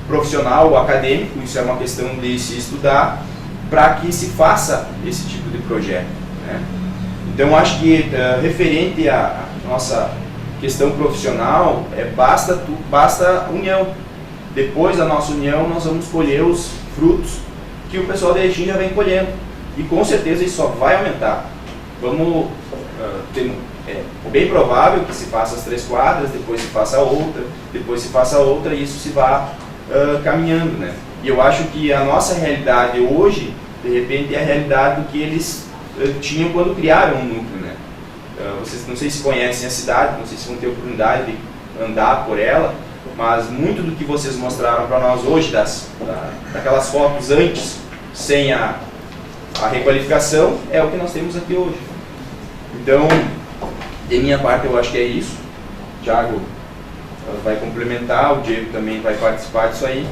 profissional ou acadêmico, isso é uma questão de se estudar, para que se faça esse tipo de projeto, né? Então acho que referente à nossa questão profissional, basta união. Depois da nossa união nós vamos colher os frutos que o pessoal da Erechim já vem colhendo, e com certeza isso só vai aumentar. Vamos é bem provável que se faça as 3 quadras, depois se faça outra, depois se faça outra, e isso se vá caminhando, né? E eu acho que a nossa realidade hoje, de repente, é a realidade do que eles tinham quando criaram o núcleo, né? Vocês não sei se conhecem a cidade, não sei se vão ter oportunidade de andar por ela, mas muito do que vocês mostraram para nós hoje, daquelas fotos antes, sem a requalificação, é o que nós temos aqui hoje. Então, de minha parte, eu acho que é isso. O Thiago vai complementar, o Diego também vai participar disso aí.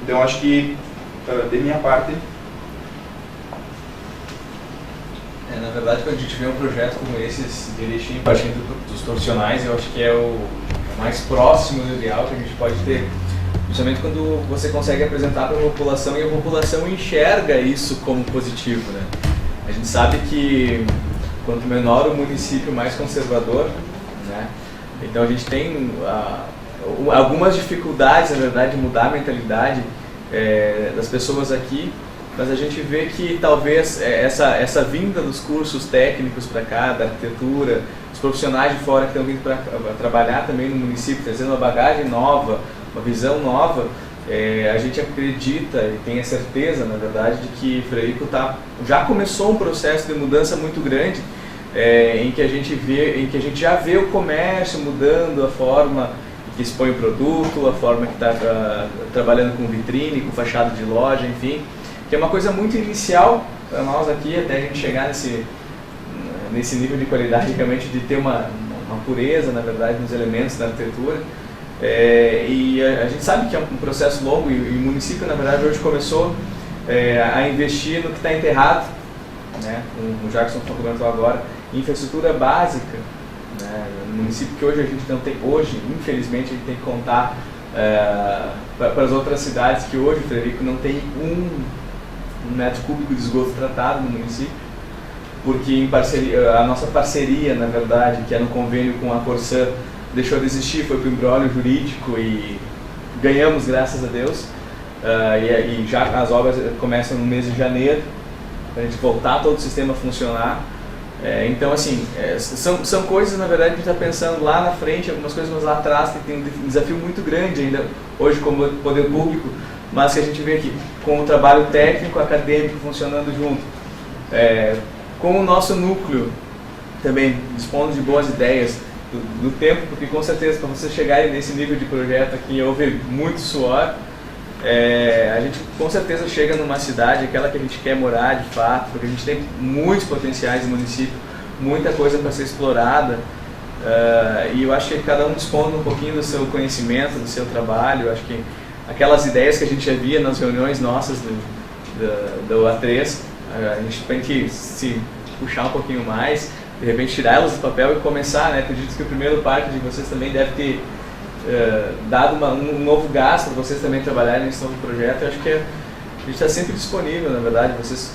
Então, acho que, de minha parte... Na verdade, quando a gente vê um projeto como esse, de Erechim, partindo dos profissionais, eu acho que é o mais próximo do ideal que a gente pode ter. Principalmente quando você consegue apresentar para a população e a população enxerga isso como positivo, né? A gente sabe que quanto menor o município, mais conservador, né? Então a gente tem algumas dificuldades, na verdade, de mudar a mentalidade das pessoas aqui, mas a gente vê que talvez essa vinda dos cursos técnicos para cá, da arquitetura, os profissionais de fora que estão vindo para trabalhar também no município, trazendo uma bagagem nova, uma visão nova, a gente acredita e tem a certeza, na verdade, de que Frederico já começou um processo de mudança muito grande, em que a gente já vê o comércio mudando a forma que expõe o produto, a forma que está trabalhando com vitrine, com fachada de loja, enfim, que é uma coisa muito inicial para nós aqui, até a gente chegar nesse nível de qualidade, realmente de ter uma pureza, na verdade, nos elementos da arquitetura. E a gente sabe que é um processo longo, e o município, na verdade, hoje começou a investir no que está enterrado, né? O Jackson comentou agora, infraestrutura básica, né? No município que hoje a gente não tem, infelizmente, a gente tem que contar para as outras cidades que hoje, Frederico, não tem um metro cúbico de esgoto tratado no município, porque a nossa parceria, na verdade, que é no convênio com a Corsã, deixou de existir, foi para o imbróglio jurídico e ganhamos, graças a Deus, e já as obras começam no mês de janeiro, para a gente voltar todo o sistema a funcionar. Então, assim, são coisas, na verdade, que a gente está pensando lá na frente, algumas coisas, mas lá atrás tem um desafio muito grande ainda, hoje como poder público, mas que a gente vê aqui, com o trabalho técnico, acadêmico funcionando junto, com o nosso núcleo também dispondo de boas ideias do tempo, porque com certeza para vocês chegarem nesse nível de projeto aqui, houve muito suor, a gente com certeza chega numa cidade, aquela que a gente quer morar de fato, porque a gente tem muitos potenciais no município, muita coisa para ser explorada, e eu acho que cada um dispondo um pouquinho do seu conhecimento, do seu trabalho. Eu acho que aquelas ideias que a gente já via nas reuniões nossas do A3, a gente tem que se puxar um pouquinho mais, de repente tirar elas do papel e começar, né? Acredito que o primeiro parte de vocês também deve ter dado um novo gás para vocês também trabalharem nesse novo projeto. Eu acho que a gente está sempre disponível, na verdade. Vocês,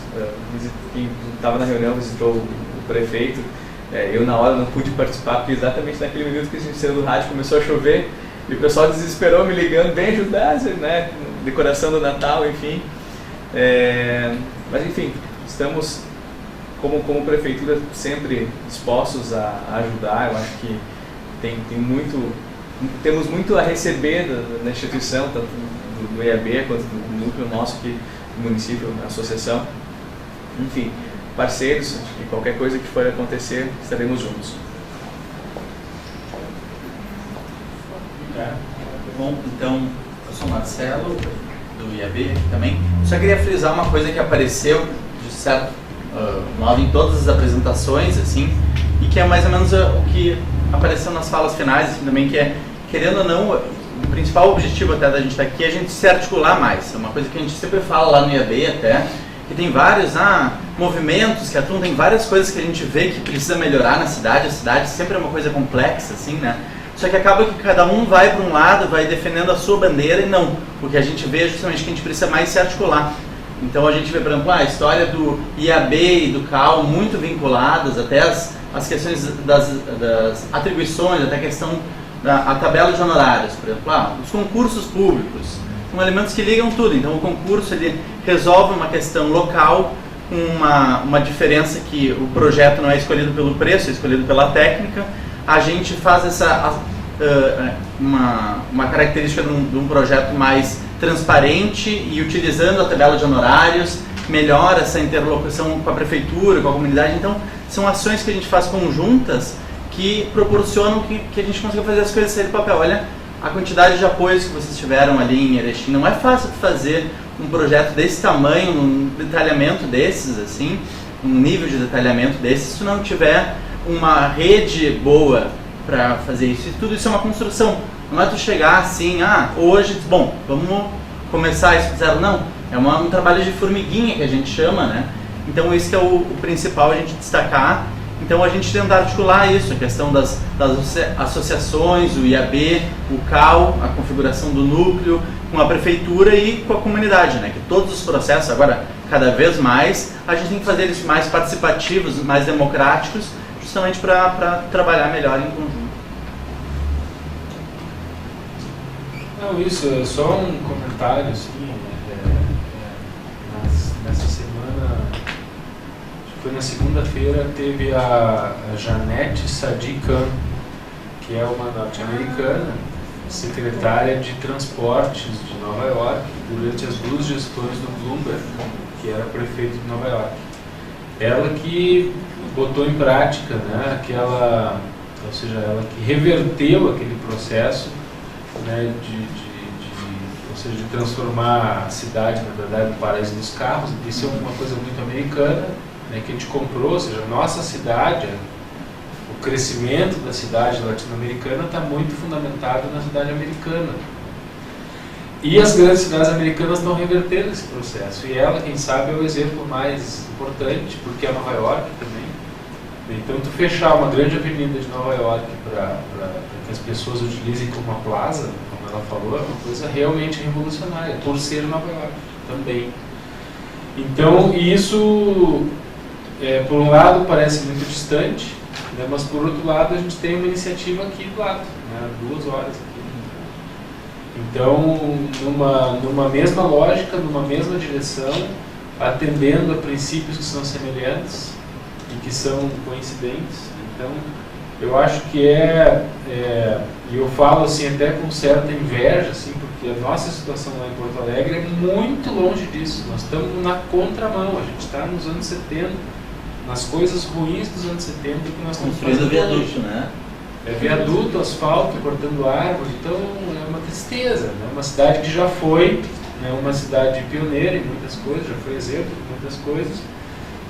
quem estava na reunião, visitou o prefeito, eu na hora não pude participar, porque exatamente naquele minuto que a gente saiu do rádio começou a chover, e o pessoal desesperou me ligando, vem ajudar, né? Decoração do Natal, enfim. Mas enfim, estamos como prefeitura sempre dispostos a ajudar. Eu acho que temos muito a receber da instituição, tanto do EAB quanto do núcleo nosso aqui do município, da associação. Enfim, parceiros, acho que qualquer coisa que for acontecer, estaremos juntos. Bom, então, eu sou Marcelo, do IAB também. Só queria frisar uma coisa que apareceu, de certo nova em todas as apresentações, assim, e que é mais ou menos o que apareceu nas falas finais, assim, também, que é, querendo ou não, o principal objetivo até da gente estar aqui é a gente se articular mais. É uma coisa que a gente sempre fala lá no IAB até, que tem vários movimentos que atuam, tem várias coisas que a gente vê que precisa melhorar na cidade. A cidade sempre é uma coisa complexa, assim, né? Só que acaba que cada um vai para um lado, vai defendendo a sua bandeira, e não. O que a gente vê é justamente que a gente precisa mais se articular. Então a gente vê, por exemplo, a história do IAB e do CAL muito vinculadas, até as questões das atribuições, até a questão da tabela de honorários, por exemplo, os concursos públicos. São elementos que ligam tudo. Então o concurso ele resolve uma questão local, uma diferença que o projeto não é escolhido pelo preço, é escolhido pela técnica. A gente faz uma característica de um projeto mais transparente e utilizando a tabela de honorários, melhora essa interlocução com a prefeitura, com a comunidade. Então são ações que a gente faz conjuntas que proporcionam que a gente consiga fazer as coisas saírem do papel. Olha a quantidade de apoios que vocês tiveram ali em Erechim. Não é fácil de fazer um projeto desse tamanho, um detalhamento desses, assim, um nível de detalhamento desses, se não tiver uma rede boa para fazer isso. E tudo isso é uma construção. Não é tu chegar assim, hoje, bom, vamos começar isso do zero. Não, é um trabalho de formiguinha que a gente chama, né? Então isso que é o principal a gente destacar. Então a gente tenta articular isso, a questão das associações, o IAB, o CAL, a configuração do núcleo, com a prefeitura e com a comunidade, né? Que todos os processos, agora cada vez mais, a gente tem que fazer eles mais participativos, mais democráticos, justamente para trabalhar melhor em conjunto. Não, isso é só um comentário, assim, nessa semana, acho que foi na segunda-feira, teve a Janete Sadi Khan, que é uma norte-americana, secretária de transportes de Nova York, durante as 2 gestões do Bloomberg, que era prefeito de Nova York. Ela que botou em prática, né, ou seja, ela que reverteu aquele processo, né, de transformar a cidade, na verdade, no paraíso dos carros. Isso é uma coisa muito americana, né, que a gente comprou, ou seja, a nossa cidade, o crescimento da cidade latino-americana está muito fundamentado na cidade americana. E as grandes cidades americanas estão revertendo esse processo. E ela, quem sabe, é o exemplo mais importante, porque é Nova York também. Então, tu fechar uma grande avenida de Nova York para que as pessoas utilizem como uma plaza, como ela falou, é uma coisa realmente revolucionária, por ser Nova York também. Então, isso, por um lado, parece muito distante, né, mas por outro lado, a gente tem uma iniciativa aqui do lado, né, 2 horas aqui. Então, numa mesma lógica, numa mesma direção, atendendo a princípios que são semelhantes e que são coincidentes. Então, eu acho que e eu falo assim até com certa inveja, assim, porque a nossa situação lá em Porto Alegre é muito longe disso. Nós estamos na contramão, a gente está nos anos 70, nas coisas ruins dos anos 70 que nós estamos construindo viaduto, né? É viaduto, asfalto, cortando árvore, então é uma tristeza, né? Uma cidade que já foi, né, uma cidade pioneira em muitas coisas, já foi exemplo de muitas coisas,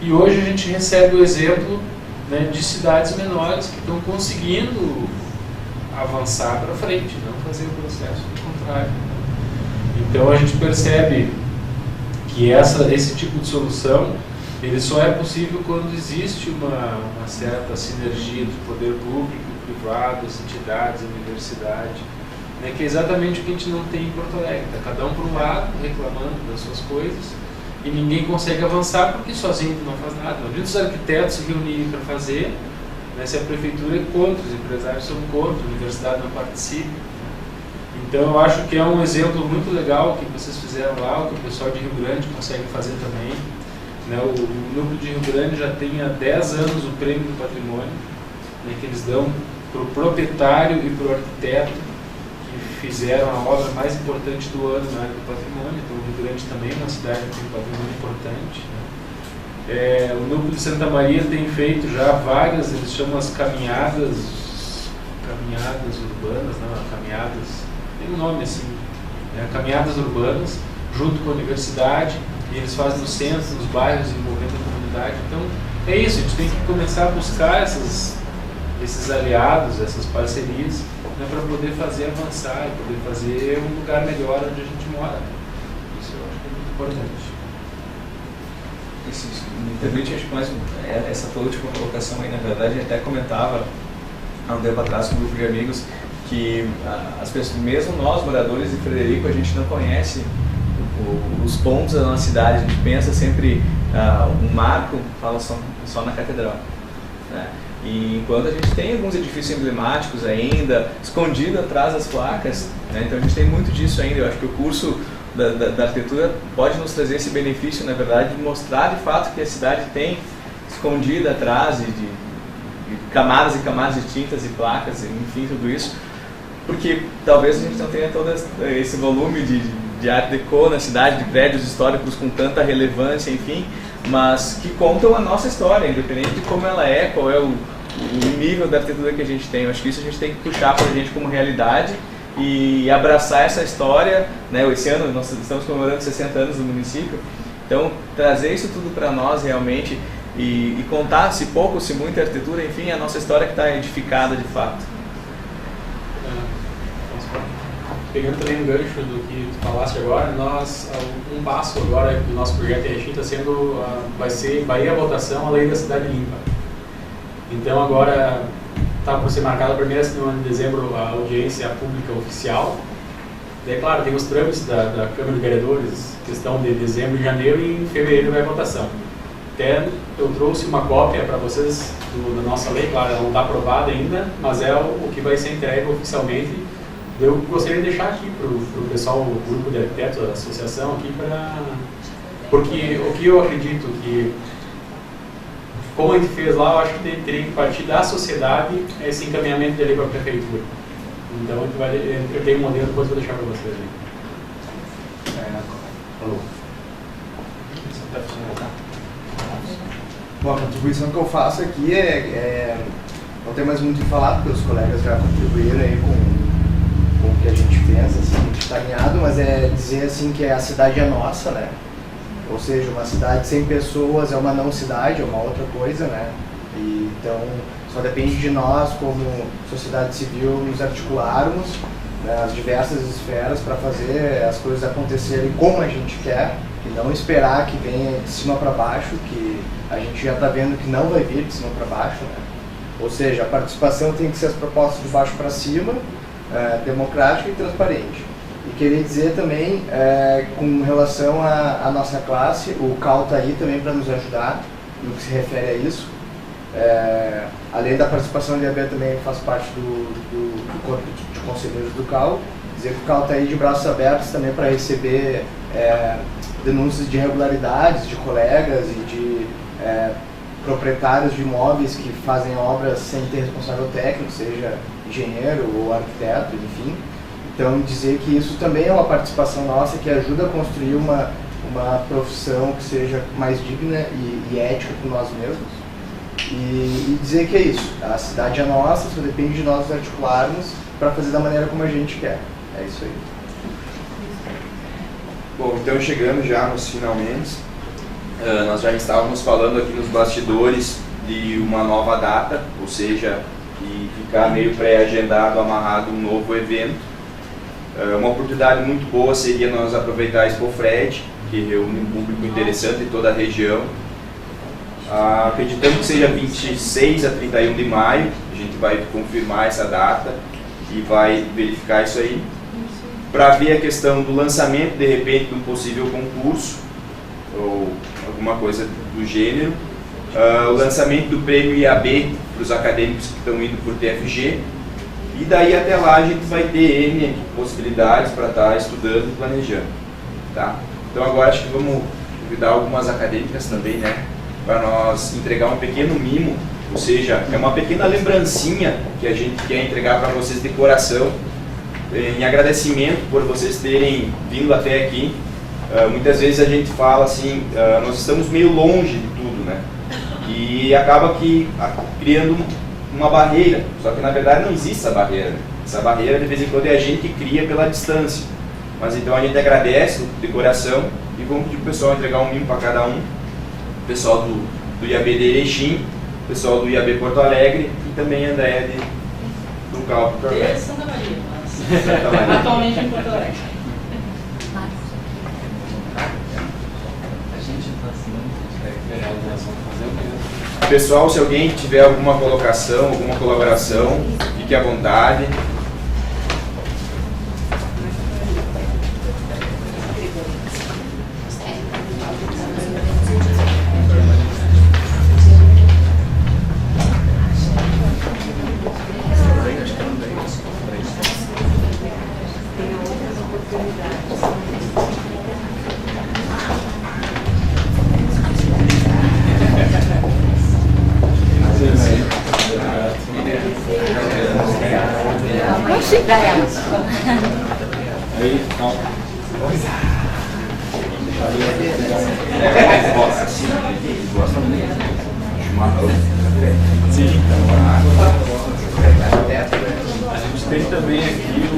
e hoje a gente recebe o exemplo, né, de cidades menores que estão conseguindo avançar para frente, não fazer o processo do contrário. Então a gente percebe que esse tipo de solução ele só é possível quando existe uma certa sinergia do poder público, privado, as entidades, a universidade, né, que é exatamente o que a gente não tem em Porto Alegre. Está cada um por um lado, reclamando das suas coisas, e ninguém consegue avançar porque sozinho não faz nada. Não adianta os arquitetos se reunirem para fazer, né, se a prefeitura é contra, os empresários são contra, a universidade não participa. Então eu acho que é um exemplo muito legal que vocês fizeram lá, o que o pessoal de Rio Grande consegue fazer também. Né, o núcleo de Rio Grande já tem há 10 anos o prêmio do patrimônio, né, que eles dão para o proprietário e para o arquiteto que fizeram a obra mais importante do ano na área do patrimônio. Então o Rio Grande também é uma cidade que tem um patrimônio importante, né. O núcleo de Santa Maria tem feito já várias, eles chamam as caminhadas urbanas, não, caminhadas, tem um nome assim, né, caminhadas urbanas, junto com a universidade, e eles fazem no centro, nos bairros, envolvendo a cidade. Então, é isso, a gente tem que começar a buscar esses aliados, essas parcerias, né, para poder fazer avançar e poder fazer um lugar melhor onde a gente mora. Isso eu acho que é muito importante. Isso me permite, acho que mais essa tua última colocação aí, na verdade, até comentava há um tempo atrás com um grupo de amigos que as pessoas, mesmo nós moradores de Frederico, a gente não conhece os pontos da nossa cidade, a gente pensa sempre um marco, fala só na catedral, né? E enquanto a gente tem alguns edifícios emblemáticos ainda, escondido atrás das placas, né? Então a gente tem muito disso ainda. Eu acho que o curso da arquitetura pode nos trazer esse benefício, na verdade, de mostrar de fato que a cidade tem escondida atrás de camadas e camadas de tintas e placas, enfim, tudo isso, porque talvez a gente não tenha todo esse volume de arte deco na cidade, de prédios históricos com tanta relevância, enfim, mas que contam a nossa história, independente de como ela é, qual é o nível da arquitetura que a gente tem. Eu acho que isso a gente tem que puxar para a gente como realidade e abraçar essa história, né? Esse ano nós estamos comemorando 60 anos do município, então trazer isso tudo para nós realmente e contar, se pouco, se muito, a arquitetura, enfim, a nossa história que está edificada de fato. Pegando também um gancho do que tu falaste agora, nós, um passo agora do nosso projeto Erechim está sendo, vai ir à votação a lei da cidade limpa. Então agora está por ser marcada a primeira semana de dezembro a audiência pública oficial. Daí, claro, tem os trâmites da Câmara de Vereadores, questão de dezembro e janeiro, e em fevereiro vai a votação. Até eu trouxe uma cópia para vocês da nossa lei, claro, ela não está aprovada ainda, mas é o que vai ser entregue oficialmente. Eu gostaria de deixar aqui para o pessoal, o grupo de arquitetos, a associação aqui, porque o que eu acredito que, como a gente fez lá, eu acho que teria que partir da sociedade esse encaminhamento dele para a prefeitura. Então eu tenho um modelo, depois vou deixar para vocês aí. Bom, a contribuição que eu faço aqui não tem mais muito o que falar, porque os colegas já contribuíram aí com o que a gente pensa, assim, a gente está alinhado, mas é dizer assim que a cidade é nossa, né? Ou seja, uma cidade sem pessoas é uma não cidade, é uma outra coisa, né? E, então, só depende de nós, como sociedade civil, nos articularmos nas diversas esferas para fazer as coisas acontecerem como a gente quer, e não esperar que venha de cima para baixo, que a gente já está vendo que não vai vir de cima para baixo, né? Ou seja, a participação tem que ser as propostas de baixo para cima, democrática e transparente. E queria dizer também, com relação à nossa classe, o CAL está aí também para nos ajudar no que se refere a isso. Além da participação de AB, também faz parte do corpo de conselheiros do CAL. Dizer que o CAL está aí de braços abertos também para receber denúncias de irregularidades de colegas e de proprietários de imóveis que fazem obras sem ter responsável técnico, seja engenheiro ou arquiteto, enfim. Então, dizer que isso também é uma participação nossa que ajuda a construir uma profissão que seja mais digna e ética com nós mesmos. E dizer que é isso, a cidade é nossa, só depende de nós articularmos para fazer da maneira como a gente quer. É isso aí. Bom, então chegando já nos finalmente, nós já estávamos falando aqui nos bastidores de uma nova data, ou seja, de ficar meio pré-agendado, amarrado um novo evento. Uma oportunidade muito boa seria nós aproveitar a Expofred, que reúne um público interessante em toda a região. Acreditamos que seja 26 a 31 de maio, a gente vai confirmar essa data e vai verificar isso aí, para ver a questão do lançamento, de repente, de um possível concurso, ou alguma coisa do gênero, o lançamento do prêmio IAB para os acadêmicos que estão indo por TFG, e daí até lá a gente vai ter N possibilidades para estar estudando e planejando. Tá? Então agora acho que vamos convidar algumas acadêmicas também, né, para nós entregar um pequeno mimo, ou seja, é uma pequena lembrancinha que a gente quer entregar para vocês de coração, em agradecimento por vocês terem vindo até aqui. Muitas vezes a gente fala assim, nós estamos meio longe de tudo, né? E acaba criando uma barreira, só que na verdade não existe essa barreira. Essa barreira de vez em quando é a gente que cria pela distância. Mas então a gente agradece de coração e vamos pedir para o pessoal entregar um mimo para cada um. O pessoal do IAB de Erechim, pessoal do IAB Porto Alegre e também a Andréia do CAL Porto Alegre. Santa Maria, mas Santa Maria. atualmente em Porto Alegre. Pessoal, se alguém tiver alguma colocação, alguma colaboração, fique à vontade. Aí, não. Sim. A gente tem também aqui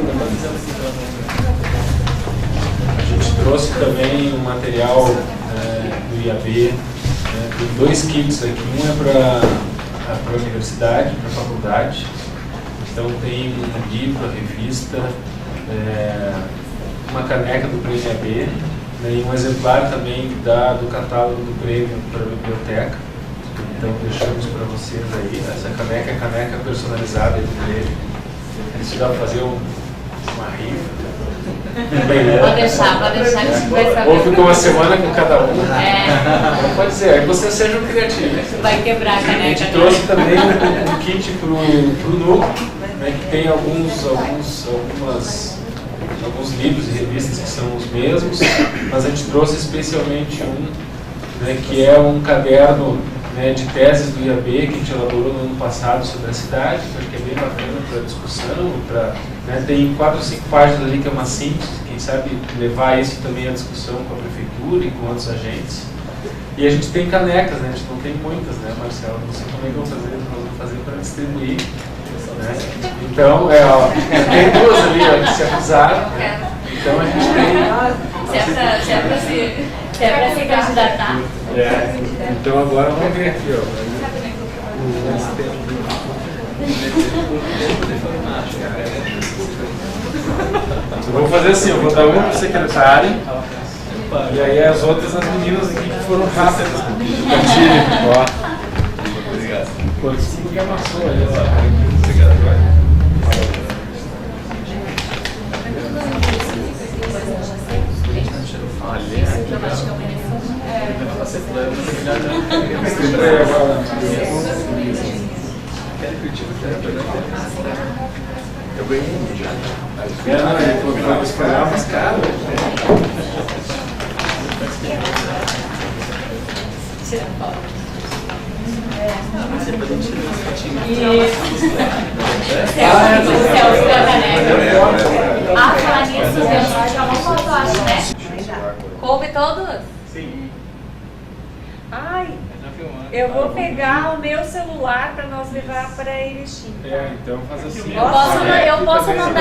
a gente trouxe também um material do IAB, tem 2 kits aqui, um é para a universidade, para a faculdade. Então tem um livro, a revista, uma caneca do Prêmio IAB, e um exemplar também do catálogo do prêmio para a biblioteca. Então deixamos para vocês aí, essa caneca é a caneca personalizada do prêmio. Isso dá para fazer uma rifa. Pode deixar que isso vai saber. Ou ficou uma semana com cada um. É. Pode ser, aí vocês sejam criativos. Vai quebrar a A caneca. gente trouxe também um kit pro núcleo, que tem alguns livros e revistas que são os mesmos, mas a gente trouxe especialmente um, que é um caderno de teses do IAB que a gente elaborou no ano passado sobre a cidade, que é bem bacana para discussão. Tem 4 ou 5 páginas ali que é uma síntese, quem sabe levar isso também à discussão com a prefeitura e com outros agentes. E a gente tem canecas, a gente não tem muitas, Marcelo? Não sei como é que nós vamos fazer para distribuir. Então, tem 2 ali que se acusaram, então a gente tem... Se é para se candidatar. Então agora vamos ver aqui, Eu vou fazer assim, eu vou dar uma para o secretário e aí as outras as meninas aqui que foram rápidas. Obrigado. Pô, isso que amassou ali. Obrigado. Eu ganhei já. Ele foi mais caro. Falar nisso, tirar uma foto, acho, né? Coube todos? Sim. Ai, eu vou pegar o meu celular para nós levar para Erechim. Então faz assim. Eu posso mandar